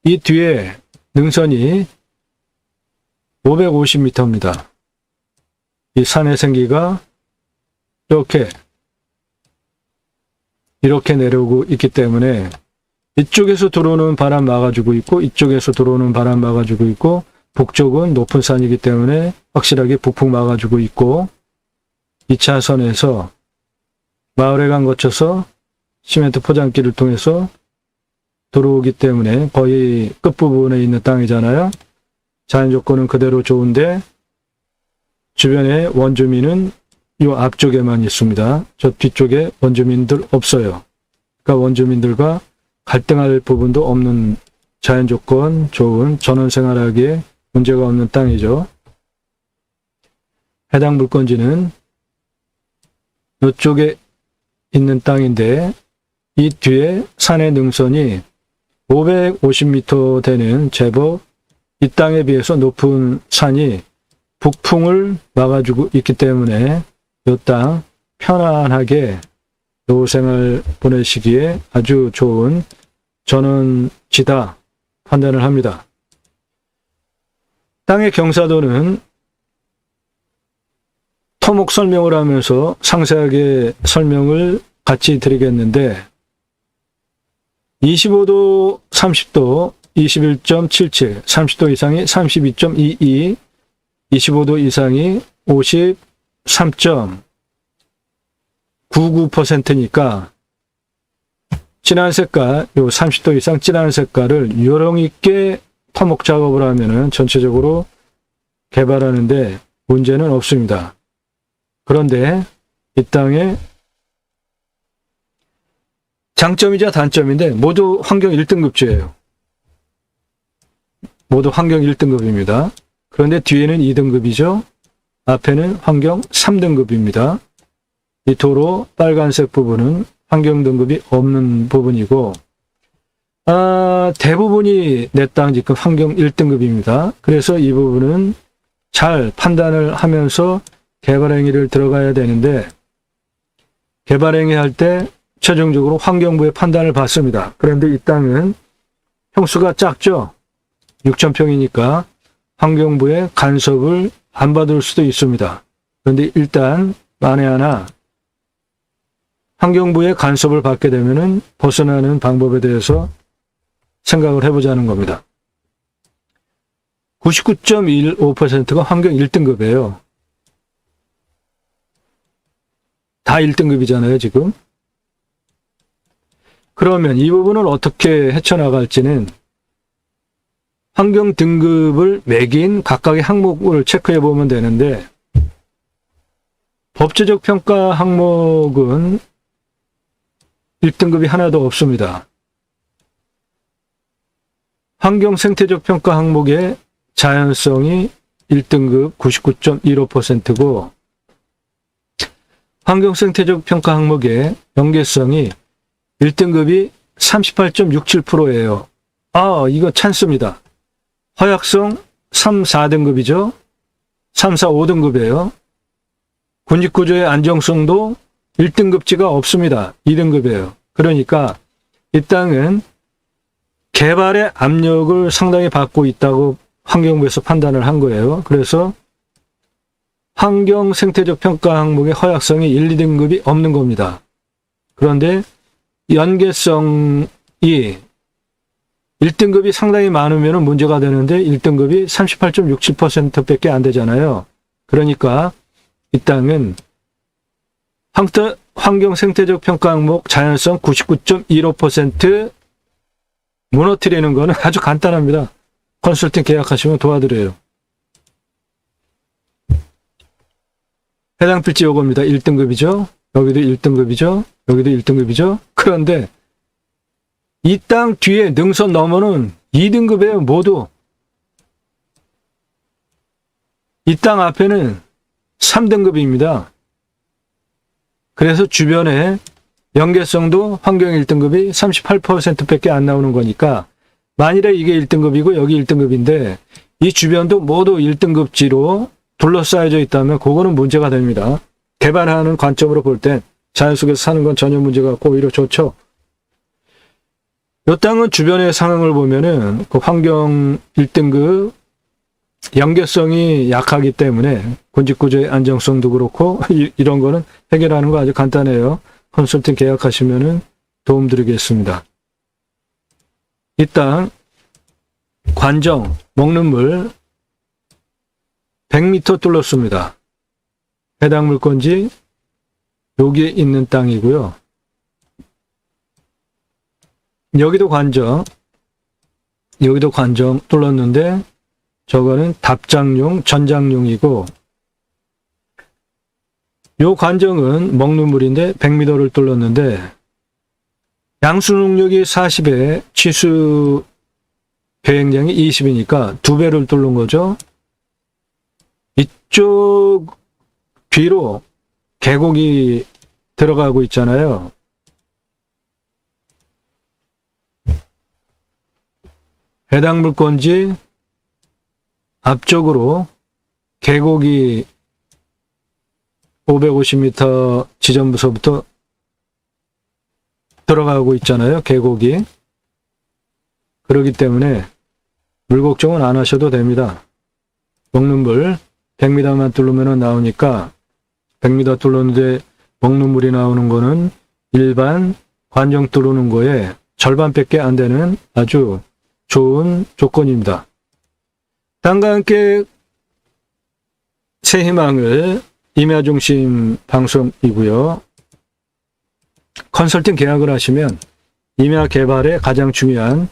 이 뒤에 능선이 550m입니다. 이 산의 생기가 이렇게 내려오고 있기 때문에 이쪽에서 들어오는 바람 막아주고 있고, 이쪽에서 들어오는 바람 막아주고 있고, 북쪽은 높은 산이기 때문에 확실하게 북풍 막아주고 있고, 2차선에서 마을회관 거쳐서 시멘트 포장기를 통해서 들어오기 때문에 거의 끝부분에 있는 땅이잖아요. 자연 조건은 그대로 좋은데 주변에 원주민은 이 앞쪽에만 있습니다. 저 뒤쪽에 원주민들 없어요. 그러니까 원주민들과 갈등할 부분도 없는 자연 조건 좋은 전원 생활하기에 문제가 없는 땅이죠. 해당 물건지는 이쪽에 있는 땅인데 이 뒤에 산의 능선이 550m 되는 제법 이 땅에 비해서 높은 산이 북풍을 막아주고 있기 때문에 이 땅 편안하게 노후생활 보내시기에 아주 좋은 전원지다 판단을 합니다. 땅의 경사도는 토목 설명을 하면서 상세하게 설명을 같이 드리겠는데 25도, 30도, 21.77, 30도 이상이 32.22, 25도 이상이 53.99%니까 진한 색깔, 요 30도 이상 진한 색깔을 요령 있게 토목 작업을 하면은 전체적으로 개발하는데 문제는 없습니다. 그런데 이 땅에 장점이자 단점인데 모두 환경 1등급지예요. 모두 환경 1등급입니다. 그런데 뒤에는 2등급이죠. 앞에는 환경 3등급입니다. 이 도로 빨간색 부분은 환경 등급이 없는 부분이고 대부분이 내 땅 지금 환경 1등급입니다. 그래서 이 부분은 잘 판단을 하면서 개발행위를 들어가야 되는데 개발행위 할 때 최종적으로 환경부의 판단을 받습니다. 그런데 이 땅은 평수가 작죠. 6,000평이니까 환경부의 간섭을 안 받을 수도 있습니다. 그런데 일단 만에 하나 환경부의 간섭을 받게 되면은 벗어나는 방법에 대해서 생각을 해보자는 겁니다. 99.15%가 환경 1등급이에요. 다 1등급이잖아요, 지금. 그러면 이 부분을 어떻게 헤쳐나갈지는 환경 등급을 매긴 각각의 항목을 체크해 보면 되는데, 법제적 평가 항목은 1등급이 하나도 없습니다. 환경 생태적 평가 항목의 자연성이 1등급 99.15%고, 환경 생태적 평가 항목의 연계성이 1등급이 38.67%예요. 이거 찬스입니다. 허약성 3, 4등급이죠. 3, 4, 5등급이에요. 군집구조의 안정성도 1등급지가 없습니다. 2등급이에요. 그러니까 이 땅은 개발의 압력을 상당히 받고 있다고 환경부에서 판단을 한 거예요. 그래서 환경 생태적 평가 항목의 허약성이 1, 2등급이 없는 겁니다. 그런데 연계성이 1등급이 상당히 많으면 문제가 되는데 1등급이 38.67%밖에 안 되잖아요. 그러니까 이 땅은 환경 생태적 평가 항목 자연성 99.15% 무너뜨리는 거는 아주 간단합니다. 컨설팅 계약하시면 도와드려요. 해당 필지 요겁니다. 1등급이죠. 여기도 1등급이죠. 여기도 1등급이죠. 그런데 이 땅 뒤에 능선 너머는 2등급이에요. 모두. 이 땅 앞에는 3등급입니다. 그래서 주변에 연계성도 환경 1등급이 38%밖에 안 나오는 거니까, 만일에 이게 1등급이고 여기 1등급인데 이 주변도 모두 1등급지로 둘러싸여져 있다면 그거는 문제가 됩니다. 개발하는 관점으로 볼 땐 자연 속에서 사는 건 전혀 문제가 없고 오히려 좋죠. 이 땅은 주변의 상황을 보면은 그 환경 1등급 연계성이 약하기 때문에 군집구조의 안정성도 그렇고 이런 거는 해결하는 거 아주 간단해요. 컨설팅 계약하시면은 도움드리겠습니다. 이 땅 관정 먹는 물 100m 뚫었습니다. 해당 물건지 여기에 있는 땅이고요. 여기도 관정 뚫었는데 저거는 답장용, 전장용이고, 요 관정은 먹는 물인데 100m를 뚫었는데 양수 능력이 40에 치수 배행량이 20이니까 2배를 뚫는 거죠. 이쪽 뒤로 계곡이 들어가고 있잖아요. 해당 물건지 앞쪽으로 계곡이 550m 지점부서부터 들어가고 있잖아요. 계곡이. 그렇기 때문에 물 걱정은 안 하셔도 됩니다. 먹는 물 100m만 뚫으면 나오니까 100m 뚫었는데 먹는 물이 나오는 거는 일반 관정 뚫는 거에 절반밖에 안 되는 아주 좋은 조건입니다. 땅과 함께 새희망을 임야중심 방송이고요. 컨설팅 계약을 하시면 임야 개발에 가장 중요한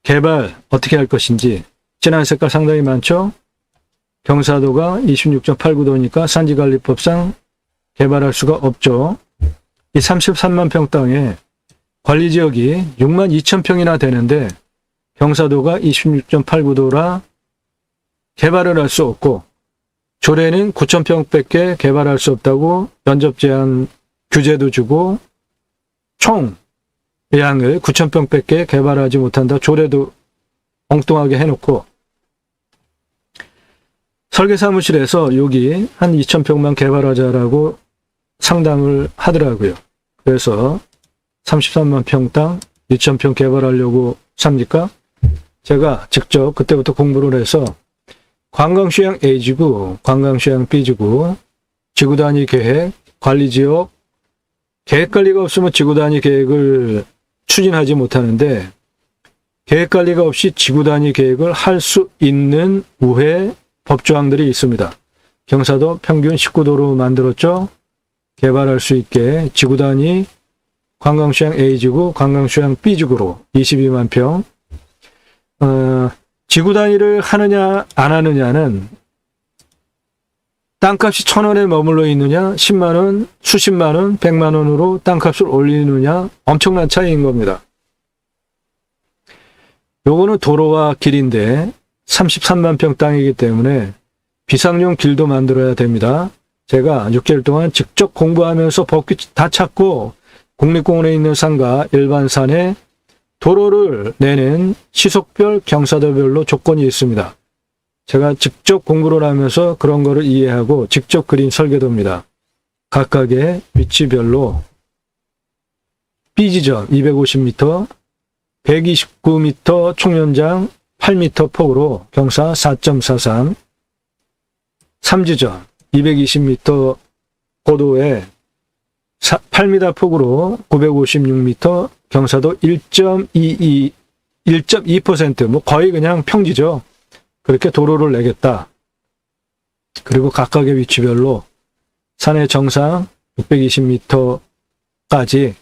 개발 어떻게 할 것인지, 진한 색깔 상당히 많죠. 경사도가 26.89도니까 산지관리법상 개발할 수가 없죠. 이 33만 평 땅에 관리지역이 6만 2천 평이나 되는데 경사도가 26.89도라 개발을 할 수 없고, 조례는 9천 평밖에 개발할 수 없다고 면적 제한 규제도 주고, 총 양을 9천 평밖에 개발하지 못한다 조례도 엉뚱하게 해놓고, 설계사무실에서 여기 한 2천 평만 개발하자라고 상담을 하더라고요. 그래서 33만 평 땅 2천 평 개발하려고 삽니까? 제가 직접 그때부터 공부를 해서 관광시장 A지구, 관광시장 B지구, 지구단위 계획, 관리지역, 계획관리가 없으면 지구단위 계획을 추진하지 못하는데, 계획관리가 없이 지구단위 계획을 할 수 있는 우회 법조항들이 있습니다. 경사도 평균 19도로 만들었죠. 개발할 수 있게 지구 단위 관광수양 A지구, 관광수양 B지구로 22만 평. 지구 단위를 하느냐 안 하느냐는 땅값이 1,000원에 머물러 있느냐, 10만원, 수십만원, 100만원으로 땅값을 올리느냐 엄청난 차이인 겁니다. 요거는 도로와 길인데 33만 평 땅이기 때문에 비상용 길도 만들어야 됩니다. 제가 6개월 동안 직접 공부하면서 법규 다 찾고 국립공원에 있는 산과 일반 산에 도로를 내는 시속별, 경사도별로 조건이 있습니다. 제가 직접 공부를 하면서 그런 거를 이해하고 직접 그린 설계도입니다. 각각의 위치별로 B지점 250m, 129m 총연장 8m 폭으로 경사 4.43, 3지점 220m 고도에 8m 폭으로 956m, 경사도 1.2%, 뭐 거의 그냥 평지죠. 그렇게 도로를 내겠다. 그리고 각각의 위치별로 산의 정상 620m까지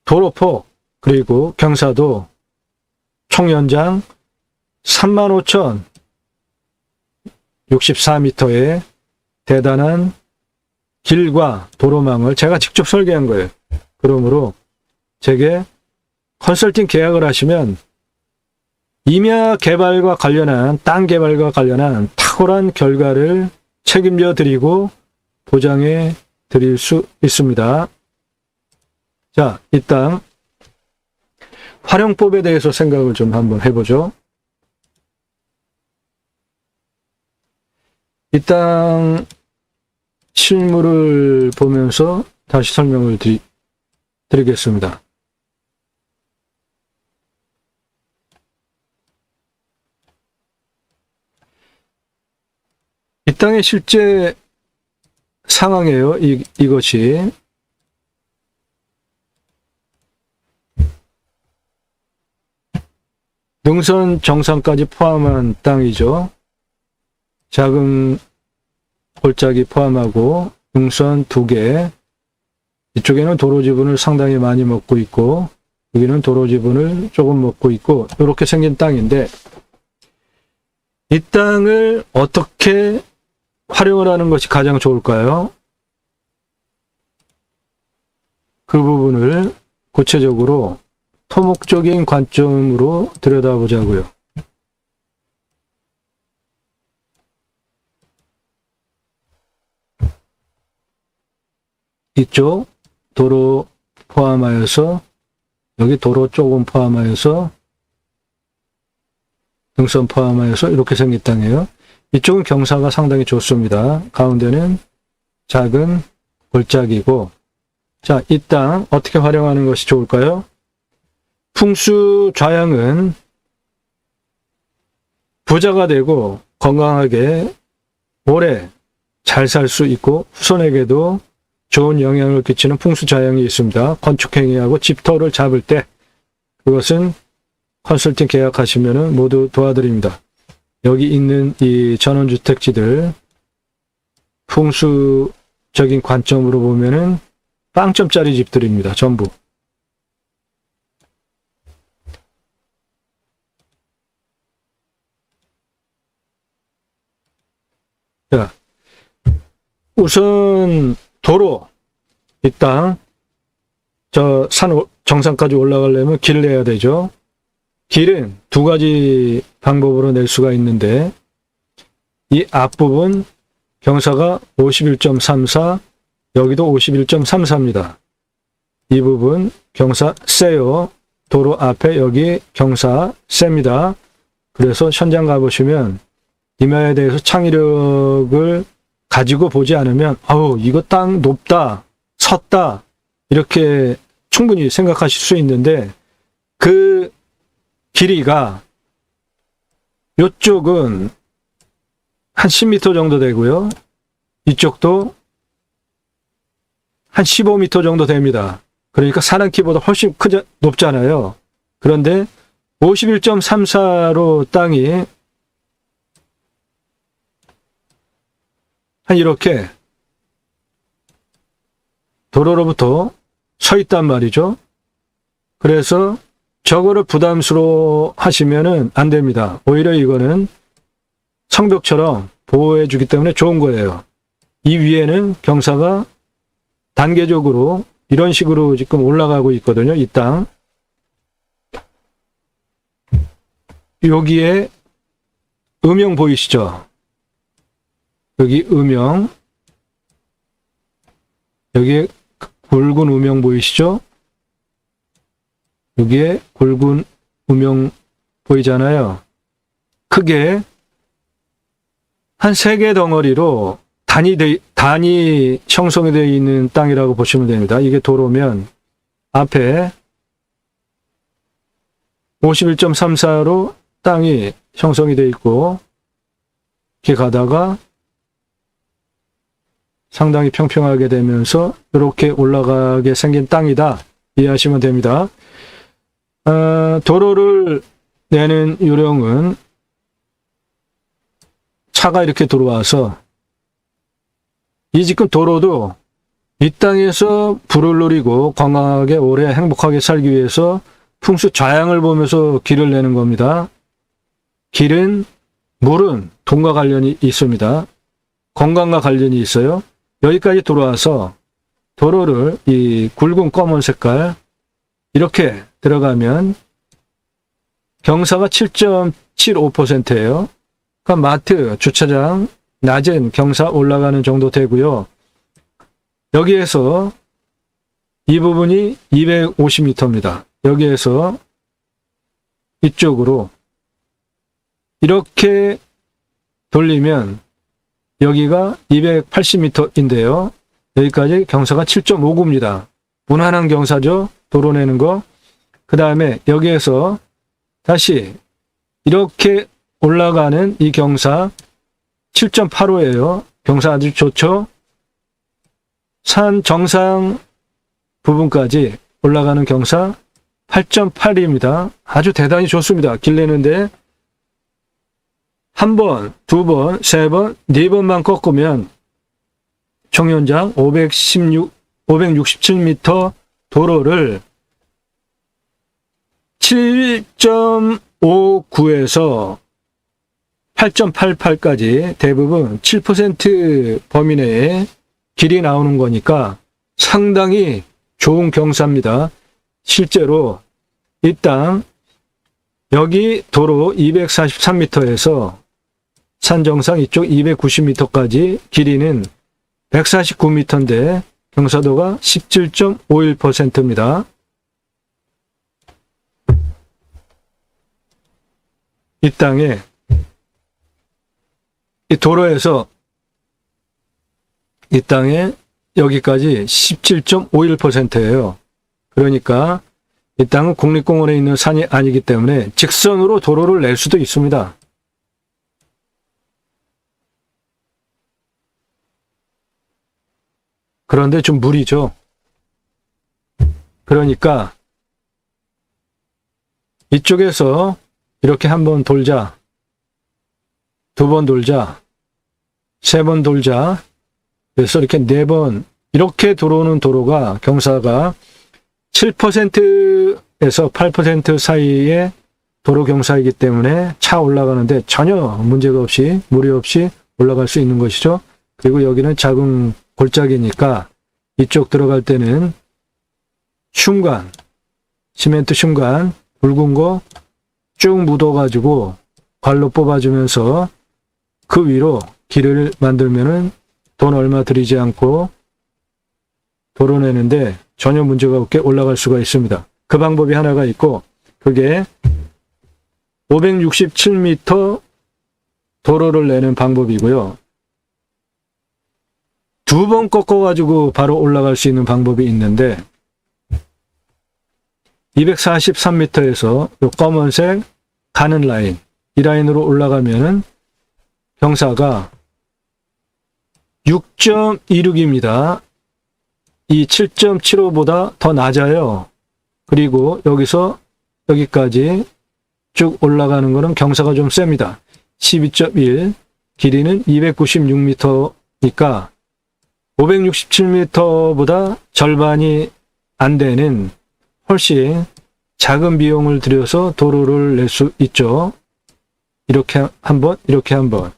도로폭 그리고 경사도 총연장 35,064m의 대단한 길과 도로망을 제가 직접 설계한 거예요. 그러므로 제게 컨설팅 계약을 하시면 임야 개발과 관련한 땅 개발과 관련한 탁월한 결과를 책임져 드리고 보장해 드릴 수 있습니다. 자, 이 땅 활용법에 대해서 생각을 좀 한번 해보죠. 이 땅 실물을 보면서 다시 설명을 드리겠습니다. 이 땅의 실제 상황이에요. 이것이. 능선 정상까지 포함한 땅이죠. 작은 골짜기 포함하고 능선 2개. 이쪽에는 도로 지분을 상당히 많이 먹고 있고 여기는 도로 지분을 조금 먹고 있고 이렇게 생긴 땅인데 이 땅을 어떻게 활용을 하는 것이 가장 좋을까요? 그 부분을 구체적으로 토목적인 관점으로 들여다보자고요. 이쪽 도로 포함하여서 여기 도로 조금 포함하여서 능선 포함하여서 이렇게 생긴 땅이에요. 이쪽은 경사가 상당히 좋습니다. 가운데는 작은 골짜기고 자, 이 땅 어떻게 활용하는 것이 좋을까요? 풍수 좌양은 부자가 되고 건강하게 오래 잘 살 수 있고 후손에게도 좋은 영향을 끼치는 풍수 좌양이 있습니다. 건축행위하고 집터를 잡을 때 그것은 컨설팅 계약하시면 모두 도와드립니다. 여기 있는 이 전원주택지들 풍수적인 관점으로 보면은 빵점짜리 집들입니다. 전부. 자, 우선 도로, 이 땅, 저 산 정상까지 올라가려면 길을 내야 되죠. 길은 2가지 방법으로 낼 수가 있는데 이 앞부분 경사가 51.34, 여기도 51.34입니다. 이 부분 경사 세요. 도로 앞에 여기 경사 셉니다. 그래서 현장 가보시면 임야에 대해서 창의력을 가지고 보지 않으면 아우 이거 땅 높다, 섰다 이렇게 충분히 생각하실 수 있는데 그 길이가 이쪽은 한 10m 정도 되고요. 이쪽도 한 15m 정도 됩니다. 그러니까 사람 키보다 훨씬 높잖아요. 그런데 51.34로 땅이 한 이렇게 도로로부터 서 있단 말이죠. 그래서 저거를 부담스러워 하시면은 안 됩니다. 오히려 이거는 성벽처럼 보호해 주기 때문에 좋은 거예요. 이 위에는 경사가 단계적으로 이런 식으로 지금 올라가고 있거든요. 이 땅. 여기에 음영 보이시죠? 여기 음영. 여기에 굵은 음영 보이시죠? 여기에 굵은 음영 보이잖아요. 크게 한 3개 덩어리로 단이 형성이 되어 있는 땅이라고 보시면 됩니다. 이게 도로면 앞에 51.34로 땅이 형성이 되어 있고 이렇게 가다가 상당히 평평하게 되면서 이렇게 올라가게 생긴 땅이다. 이해하시면 됩니다. 도로를 내는 요령은 차가 이렇게 들어와서 이 지금 도로도 이 땅에서 불을 누리고 건강하게 오래 행복하게 살기 위해서 풍수 좌향을 보면서 길을 내는 겁니다. 길은, 물은 돈과 관련이 있습니다. 건강과 관련이 있어요. 여기까지 들어와서 도로를 이 굵은 검은 색깔 이렇게 들어가면 경사가 7.75%예요. 그러니까 마트, 주차장, 낮은 경사 올라가는 정도 되고요. 여기에서 이 부분이 250m입니다. 여기에서 이쪽으로 이렇게 돌리면 여기가 280m인데요. 여기까지 경사가 7.59입니다. 무난한 경사죠. 도로 내는 거. 그 다음에 여기에서 다시 이렇게 올라가는 이 경사 7.85예요. 경사 아주 좋죠. 산 정상 부분까지 올라가는 경사 8.8입니다. 아주 대단히 좋습니다. 길 내는데 한 번, 두 번, 세 번, 네 번만 꺾으면 총연장 567m 도로를 7.59에서 8.88까지 대부분 7% 범위 내에 길이 나오는 거니까 상당히 좋은 경사입니다. 실제로 이 땅 여기 도로 243m에서 산 정상 이쪽 290m까지 길이는 149m인데 경사도가 17.51%입니다. 이 땅에 이 도로에서 이 땅에 여기까지 17.51%예요. 그러니까 이 땅은 국립공원에 있는 산이 아니기 때문에 직선으로 도로를 낼 수도 있습니다. 그런데 좀 무리죠. 그러니까 이쪽에서 이렇게 한번 돌자, 두 번 돌자, 세 번 돌자, 그래서 이렇게 네 번 이렇게 들어오는 도로가 경사가 7%에서 8% 사이의 도로 경사이기 때문에 차 올라가는데 전혀 문제가 없이 무리 없이 올라갈 수 있는 것이죠. 그리고 여기는 작은 골짜기니까 이쪽 들어갈 때는 흉관, 시멘트 흉관 굵은 거 쭉 묻어가지고 발로 뽑아주면서 그 위로 길을 만들면은 돈 얼마 들이지 않고 도로 내는데 전혀 문제가 없게 올라갈 수가 있습니다. 그 방법이 하나가 있고 그게 567m 도로를 내는 방법이고요. 두 번 꺾어가지고 바로 올라갈 수 있는 방법이 있는데 243m에서 이 검은색 가는 라인, 이 라인으로 올라가면은 경사가 6.26입니다. 이 7.75보다 더 낮아요. 그리고 여기서 여기까지 쭉 올라가는 거는 경사가 좀 셉니다. 12.1, 길이는 296m니까 567m보다 절반이 안 되는 훨씬 작은 비용을 들여서 도로를 낼 수 있죠. 이렇게 한 번, 이렇게 한 번.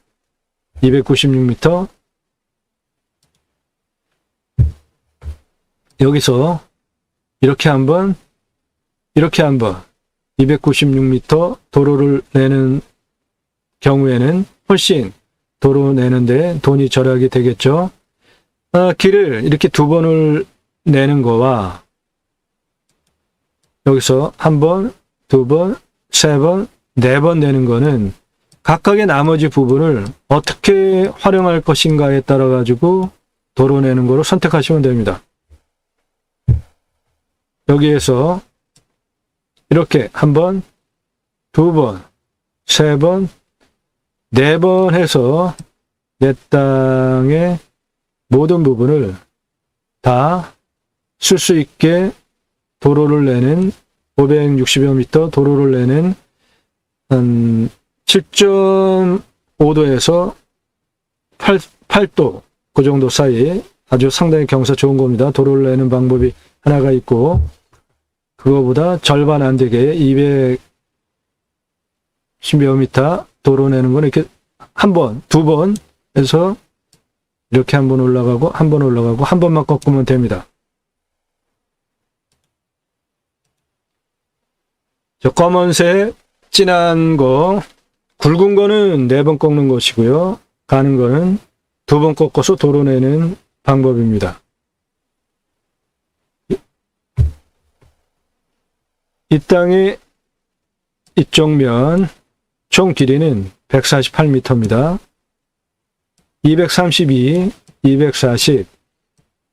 296m. 여기서 이렇게 한 번, 이렇게 한 번. 296m 도로를 내는 경우에는 훨씬 도로 내는데 돈이 절약이 되겠죠. 길을 이렇게 두 번을 내는 거와 여기서 한 번, 두 번, 세 번, 네 번 내는 거는 각각의 나머지 부분을 어떻게 활용할 것인가에 따라 가지고 도로 내는 거로 선택하시면 됩니다. 여기에서 이렇게 한 번, 두 번, 세 번, 네 번 해서 내 땅의 모든 부분을 다 쓸 수 있게 도로를 내는 560여 미터 도로를 내는 7.5도에서 8도 그 정도 사이 아주 상당히 경사 좋은 겁니다. 도로를 내는 방법이 하나가 있고 그거보다 절반 안 되게 210여 미터 도로 내는 건 이렇게 한 번, 두 번 해서 이렇게 한 번 올라가고 한 번 올라가고 한 번만 꺾으면 됩니다. 저 검은색 진한 거 굵은 거는 4번 꺾는 것이고요. 가는 거는 2번 꺾어서 도로 내는 방법입니다. 이 땅의 이쪽 면 총 길이는 148m입니다. 232, 240,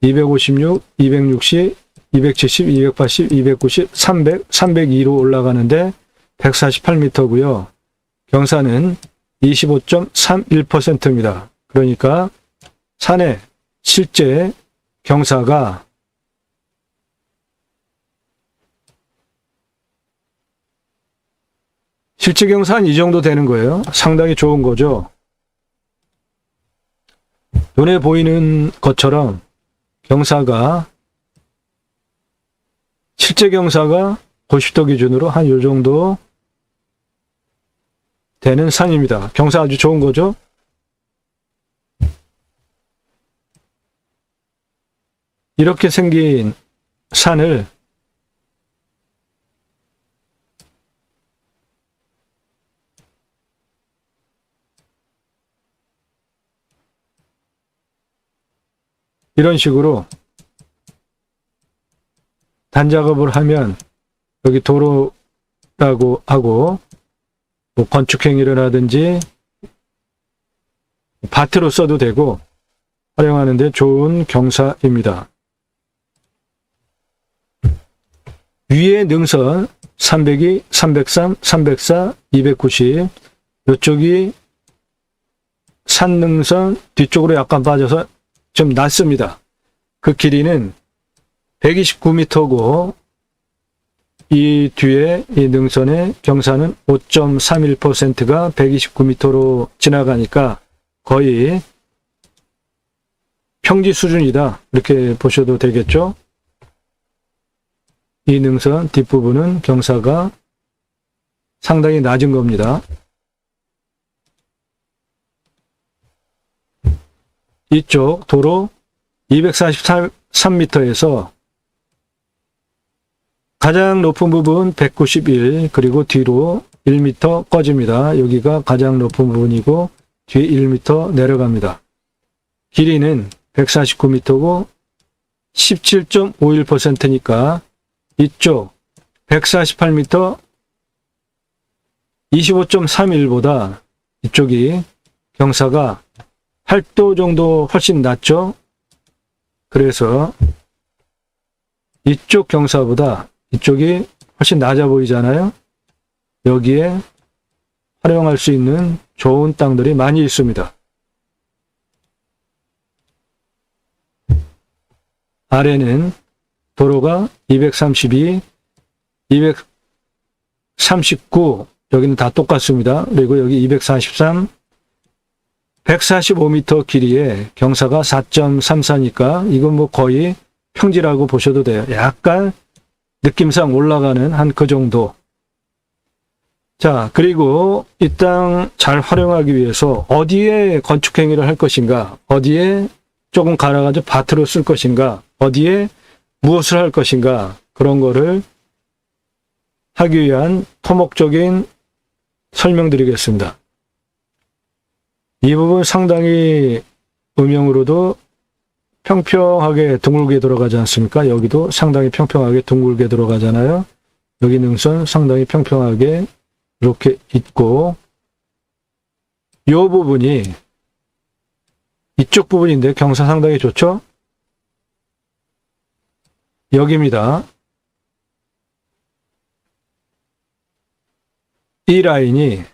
256, 260, 270, 280, 290, 300, 302로 올라가는데 148m고요. 경사는 25.31%입니다. 그러니까 산의 실제 경사가 실제 경사는 이 정도 되는 거예요. 상당히 좋은 거죠. 눈에 보이는 것처럼 경사가 실제 경사가 90도 기준으로 한 요 정도 되는 산입니다. 경사 아주 좋은 거죠. 이렇게 생긴 산을 이런 식으로 단작업을 하면 여기 도로라고 하고 뭐 건축행위를 하든지 밭으로 써도 되고 활용하는데 좋은 경사입니다. 위에 능선 302, 303, 304, 290 이쪽이 산능선 뒤쪽으로 약간 빠져서 좀 낮습니다. 그 길이는 129m고 이 뒤에 이 능선의 경사는 5.31%가 129m로 지나가니까 거의 평지 수준이다. 이렇게 보셔도 되겠죠. 이 능선 뒷부분은 경사가 상당히 낮은 겁니다. 이쪽 도로 243m에서 가장 높은 부분 191 그리고 뒤로 1m 꺼집니다. 여기가 가장 높은 부분이고 뒤에 1m 내려갑니다. 길이는 149m고 17.51%니까 이쪽 148m 25.31보다 이쪽이 경사가 8도 정도 훨씬 낮죠. 그래서 이쪽 경사보다 이쪽이 훨씬 낮아 보이잖아요. 여기에 활용할 수 있는 좋은 땅들이 많이 있습니다. 아래는 도로가 232, 239 여기는 다 똑같습니다. 그리고 여기 243, 145m 길이에 경사가 4.34니까 이건 뭐 거의 평지라고 보셔도 돼요. 약간 느낌상 올라가는 한 그 정도. 자, 그리고 이 땅 잘 활용하기 위해서 어디에 건축 행위를 할 것인가, 어디에 조금 갈아가지고 밭으로 쓸 것인가, 어디에 무엇을 할 것인가, 그런 거를 하기 위한 토목적인 설명드리겠습니다. 이 부분 상당히 음영으로도 평평하게 둥글게 들어가지 않습니까? 여기도 상당히 평평하게 둥글게 들어가잖아요. 여기 능선 상당히 평평하게 이렇게 있고, 이 부분이 이쪽 부분인데 경사 상당히 좋죠? 여기입니다. 이 라인이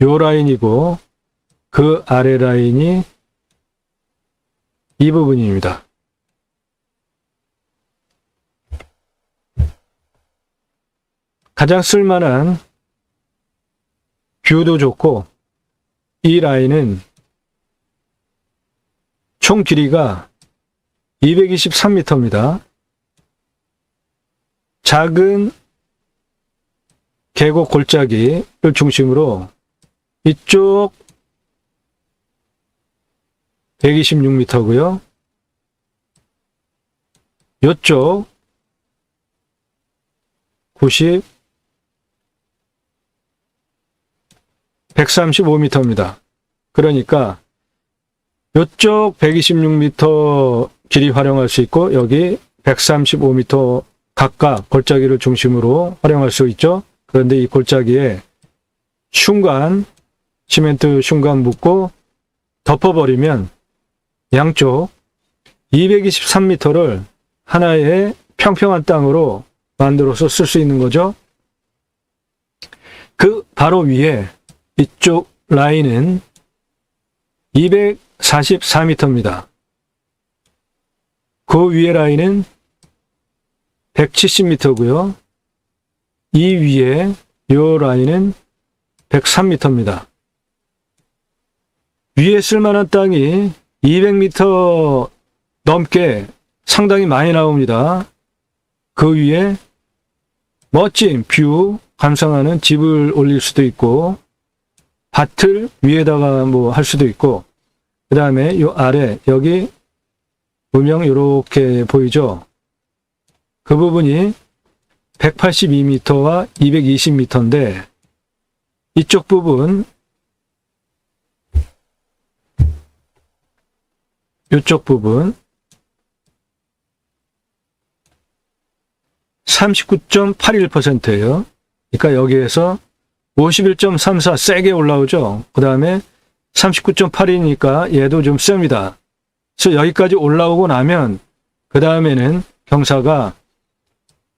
요 라인이고 그 아래 라인이 이 부분입니다. 가장 쓸만한 뷰도 좋고, 이 라인은 총 길이가 223m입니다. 작은 계곡 골짜기를 중심으로 이쪽 126m고요. 이쪽 135m입니다. 그러니까 이쪽 126m 길이 활용할 수 있고, 여기 135m 각각 골짜기를 중심으로 활용할 수 있죠. 그런데 이 골짜기에 시멘트 흉관 묻고 덮어버리면 양쪽 223m를 하나의 평평한 땅으로 만들어서 쓸 수 있는 거죠. 그 바로 위에 이쪽 라인은 244m입니다. 그 위에 라인은 170m고요. 이 위에 요 라인은 103m입니다. 위에 쓸만한 땅이 200m 넘게 상당히 많이 나옵니다. 그 위에 멋진 뷰 감상하는 집을 올릴 수도 있고, 밭을 위에다가 뭐 할 수도 있고, 그 다음에 요 아래 여기 음영 이렇게 보이죠? 그 부분이 182m와 220m인데 이쪽 부분, 이쪽 부분 39.81%예요. 그러니까 여기에서 51.34 세게 올라오죠. 그 다음에 39.8이니까 얘도 좀 셉니다. 그래서 여기까지 올라오고 나면 그 다음에는 경사가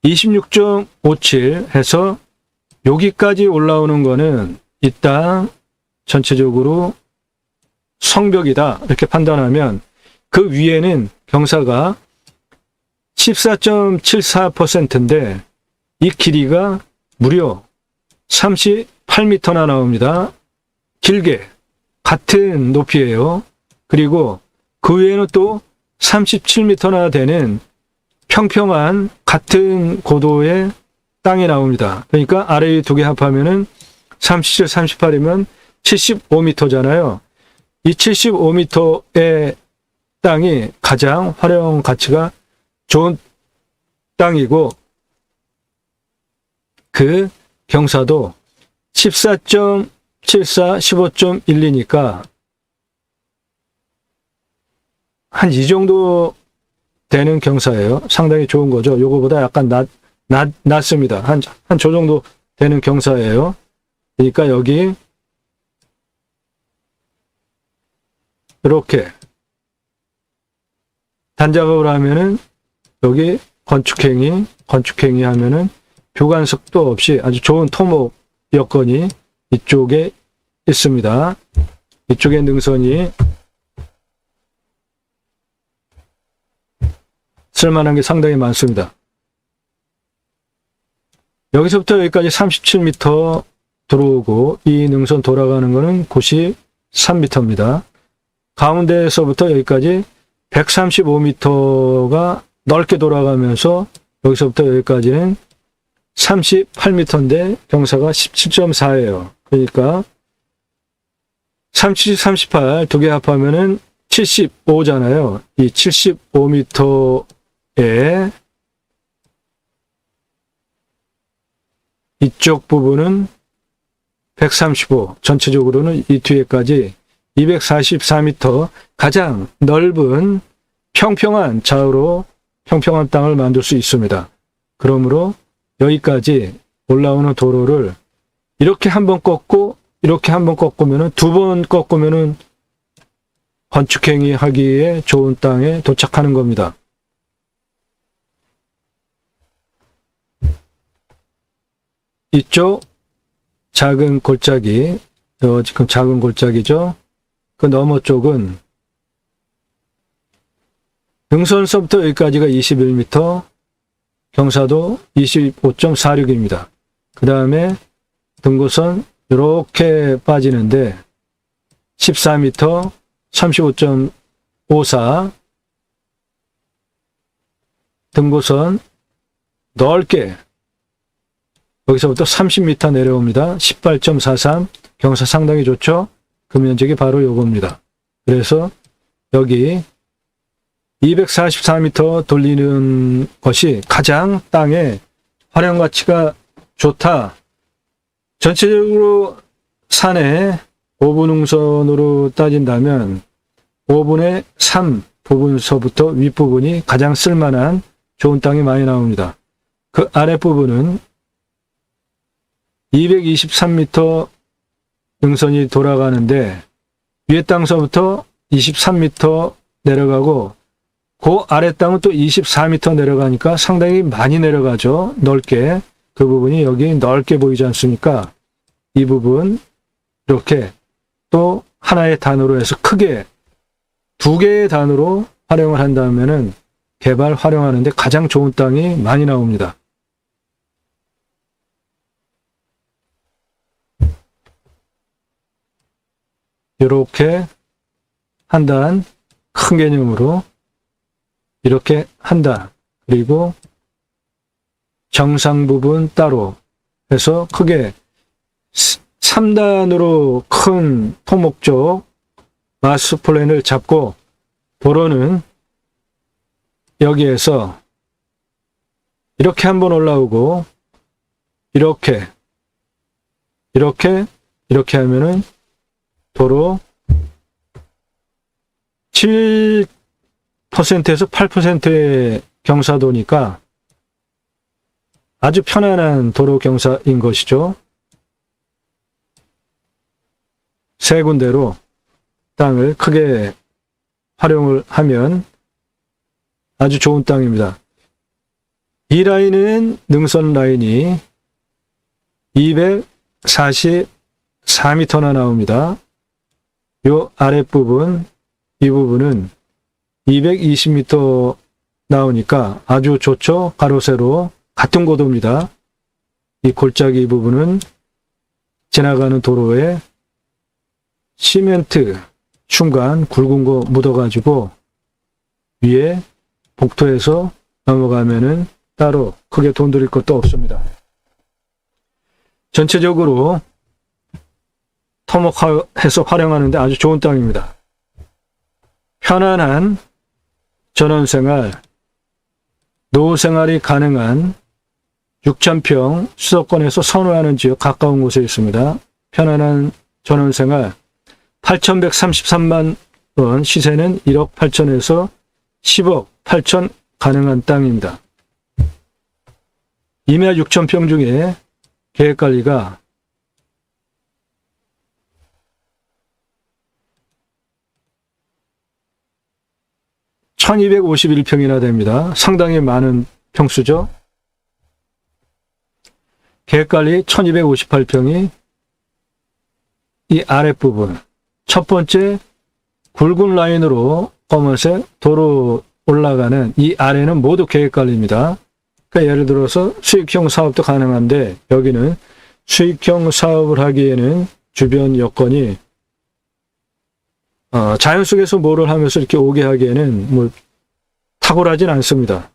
26.57 해서 여기까지 올라오는 거는 이 땅 전체적으로 성벽이다 이렇게 판단하면, 그 위에는 경사가 14.74%인데 이 길이가 무려 38m나 나옵니다. 길게 같은 높이예요. 그리고 그 위에는 또 37m나 되는 평평한 같은 고도의 땅이 나옵니다. 그러니까 아래 두 개 합하면은 37, 38이면 75m잖아요. 이 75m의 땅이 가장 활용 가치가 좋은 땅이고, 그 경사도 14.74, 15.12니까 한 이 정도 되는 경사예요. 상당히 좋은 거죠. 요거보다 약간 낮습니다. 한 저 정도 되는 경사예요. 그러니까 여기 이렇게 단작업을 하면은 여기 건축행위 하면은 교관석도 없이 아주 좋은 토목 여건이 이쪽에 있습니다. 이쪽에 능선이 쓸만한 게 상당히 많습니다. 여기서부터 여기까지 37m 들어오고, 이 능선 돌아가는 거는 133m입니다. 가운데에서부터 여기까지 135m가 넓게 돌아가면서 여기서부터 여기까지는 38m인데 경사가 17.4예요. 그러니까 37, 38 두 개 합하면은 75잖아요. 이 75m에 이쪽 부분은 135, 전체적으로는 이 뒤에까지 244m 가장 넓은 평평한 좌우로 평평한 땅을 만들 수 있습니다. 그러므로 여기까지 올라오는 도로를 이렇게 한번 꺾고 이렇게 한번 꺾으면은 두 번 꺾으면은 건축행위 하기에 좋은 땅에 도착하는 겁니다. 이쪽 작은 골짜기, 지금 작은 골짜기죠. 그 너머 쪽은 등선서부터 여기까지가 21m, 경사도 25.46입니다. 그 다음에 등고선 이렇게 빠지는데 14m, 35.54 등고선 넓게 여기서부터 30m 내려옵니다. 18.43 경사 상당히 좋죠. 그 면적이 바로 요겁니다. 그래서 여기 244m 돌리는 것이 가장 땅의 활용 가치가 좋다. 전체적으로 산에 5분 응선으로 따진다면 5분의 3 부분서부터 윗부분이 가장 쓸만한 좋은 땅이 많이 나옵니다. 그 아랫부분은 223m 능선이 돌아가는데 위에 땅서부터 23m 내려가고 그 아래 땅은 또 24m 내려가니까 상당히 많이 내려가죠. 넓게. 그 부분이 여기 넓게 보이지 않습니까? 이 부분 이렇게 또 하나의 단으로 해서 크게 두 개의 단으로 활용을 한다면은 개발 활용하는데 가장 좋은 땅이 많이 나옵니다. 이렇게 한 단, 큰 개념으로 이렇게 한 단, 그리고 정상 부분 따로 해서 크게 3단으로 큰 토목 쪽 마스 플랜을 잡고 도로는 여기에서 이렇게 한번 올라오고 이렇게 하면은 도로 7%에서 8%의 경사도니까 아주 편안한 도로 경사인 것이죠. 세 군데로 땅을 크게 활용을 하면 아주 좋은 땅입니다. 이 라인은 능선 라인이 244m나 나옵니다. 요 아랫부분, 이 부분은 220m 나오니까 아주 좋죠. 가로 세로 같은 고도입니다. 이 골짜기 부분은 지나가는 도로에 시멘트 중간 굵은 거 묻어가지고 위에 복도에서 넘어가면은 따로 크게 돈 들일 것도 없습니다. 전체적으로 토목해서 활용하는데 아주 좋은 땅입니다. 편안한 전원생활, 노후생활이 가능한 6,000평 수도권에서 선호하는 지역 가까운 곳에 있습니다. 편안한 전원생활 8,133만 원, 시세는 1억 8천에서 10억 8천 가능한 땅입니다. 임야 6,000평 중에 계획관리가 1251평이나 됩니다. 상당히 많은 평수죠. 계획관리 1258평이 이 아랫부분 첫 번째 굵은 라인으로 검은색 도로 올라가는 이 아래는 모두 계획관리입니다. 그러니까 예를 들어서 수익형 사업도 가능한데 여기는 수익형 사업을 하기에는 주변 여건이 자연 속에서 뭐를 하면서 이렇게 오게 하기에는 뭐 탁월하진 않습니다.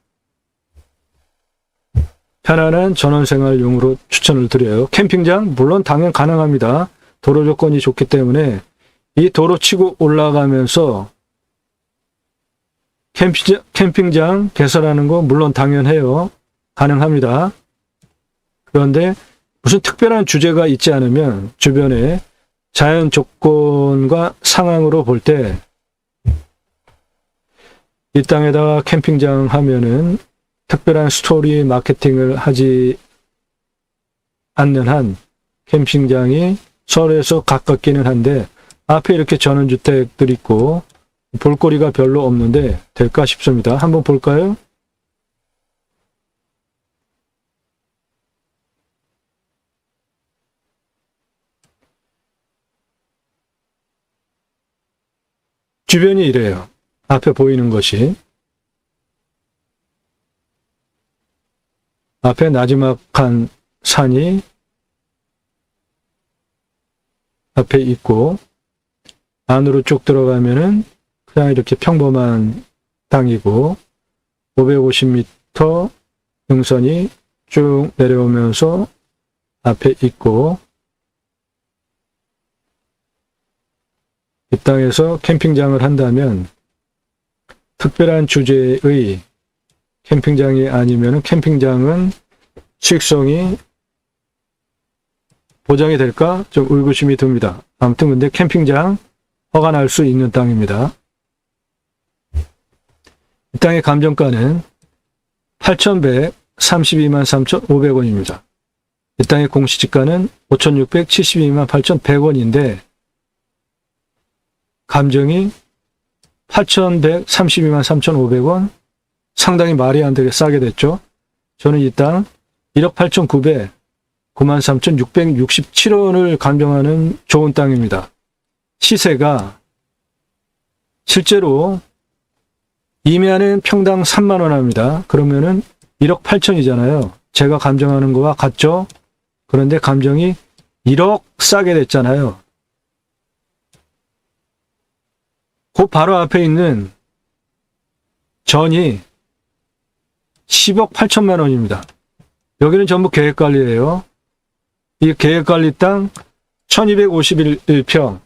편안한 전원생활용으로 추천을 드려요. 캠핑장 물론 당연 가능합니다. 도로 조건이 좋기 때문에 이 도로 치고 올라가면서 캠핑장 개설하는 거 물론 당연해요. 가능합니다. 그런데 무슨 특별한 주제가 있지 않으면 주변에 자연 조건과 상황으로 볼 때 이 땅에다가 캠핑장 하면은 특별한 스토리 마케팅을 하지 않는 한 캠핑장이 서로에서 가깝기는 한데 앞에 이렇게 전원주택들 있고 볼거리가 별로 없는데 될까 싶습니다. 한번 볼까요? 주변이 이래요. 앞에 보이는 것이. 앞에 나지막한 산이 앞에 있고 안으로 쭉 들어가면은 그냥 이렇게 평범한 땅이고 550m 능선이 쭉 내려오면서 앞에 있고 이 땅에서 캠핑장을 한다면 특별한 주제의 캠핑장이 아니면 캠핑장은 수익성이 보장이 될까? 좀 의구심이 듭니다. 아무튼 근데 캠핑장 허가 날 수 있는 땅입니다. 이 땅의 감정가는 8,132만 3,500원입니다. 이 땅의 공시지가는 5,672만 8,100원인데 감정이 8,132만 3,500원 상당히 말이 안 되게 싸게 됐죠. 저는 이 땅 1억 8,900 93,667원을 감정하는 좋은 땅입니다. 시세가 실제로 임야는 평당 3만원 합니다. 그러면은 1억 8천이잖아요. 제가 감정하는 거와 같죠? 그런데 감정이 1억 싸게 됐잖아요. 그 바로 앞에 있는 전이 10억 8천만 원입니다. 여기는 전부 계획관리예요. 이 계획관리 땅 1251평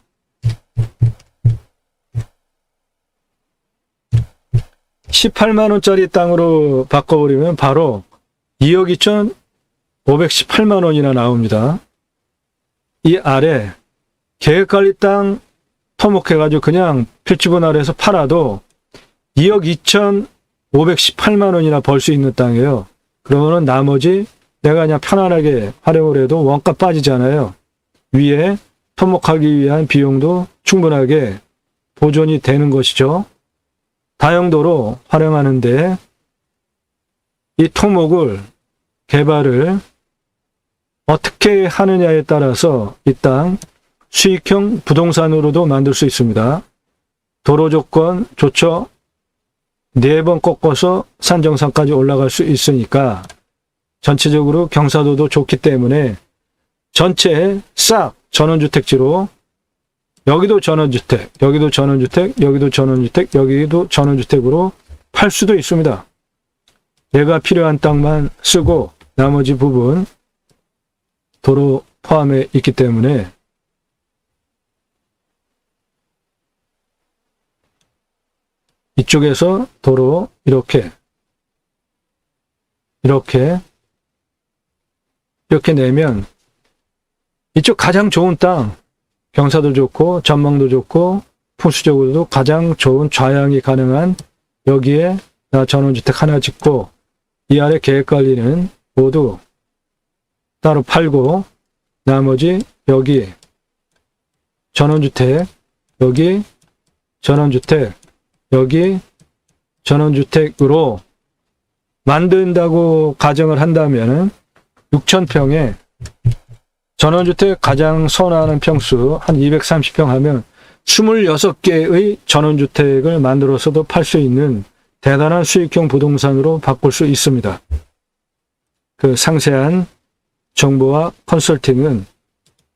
18만원짜리 땅으로 바꿔버리면 바로 2억 2,518만 원이나 나옵니다. 이 아래 계획관리 땅 토목해가지고 그냥 필지분 아래에서 팔아도 2억 2,518만 원이나 벌 수 있는 땅이에요. 그러면은 나머지 내가 그냥 편안하게 활용을 해도 원가 빠지잖아요. 위에 토목하기 위한 비용도 충분하게 보존이 되는 것이죠. 다용도로 활용하는데 이 토목을 개발을 어떻게 하느냐에 따라서 이 땅 수익형 부동산으로도 만들 수 있습니다. 도로 조건 좋죠. 4번 꺾어서 산정상까지 올라갈 수 있으니까 전체적으로 경사도도 좋기 때문에 전체 싹 전원주택지로 여기도 전원주택, 여기도 전원주택, 여기도 전원주택, 여기도 전원주택으로 팔 수도 있습니다. 내가 필요한 땅만 쓰고 나머지 부분 도로 포함해 있기 때문에 이쪽에서 도로 이렇게 내면 이쪽 가장 좋은 땅 경사도 좋고 전망도 좋고 풍수적으로도 가장 좋은 좌향이 가능한 여기에 나 전원주택 하나 짓고 이 아래 계획관리는 모두 따로 팔고 나머지 여기 전원주택 여기 전원주택 여기 전원주택으로 만든다고 가정을 한다면 6,000평에 전원주택 가장 선호하는 평수 한 230평 하면 26개의 전원주택을 만들어서도 팔 수 있는 대단한 수익형 부동산으로 바꿀 수 있습니다. 그 상세한 정보와 컨설팅은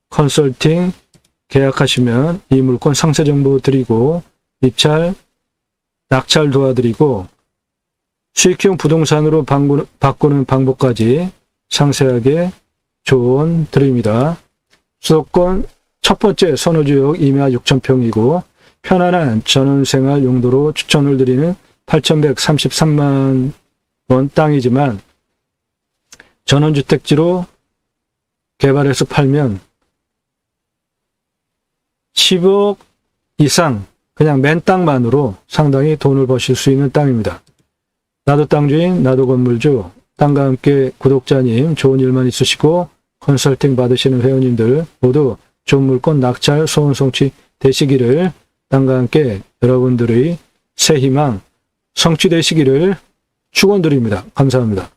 컨설팅 계약하시면 이 물건 상세 정보 드리고 입찰, 낙찰 도와드리고 수익형 부동산으로 바꾸는 방법까지 상세하게 조언 드립니다. 수도권 첫 번째 선호지역 임야 6,000평이고 편안한 전원생활 용도로 추천을 드리는 8,133만 원 땅이지만 전원주택지로 개발해서 팔면 10억 이상 그냥 맨 땅만으로 상당히 돈을 버실 수 있는 땅입니다. 나도 땅주인, 나도 건물주, 땅과 함께 구독자님 좋은 일만 있으시고 컨설팅 받으시는 회원님들 모두 좋은 물건 낙찰 소원 성취 되시기를 땅과 함께 여러분들의 새 희망 성취되시기를 축원드립니다. 감사합니다.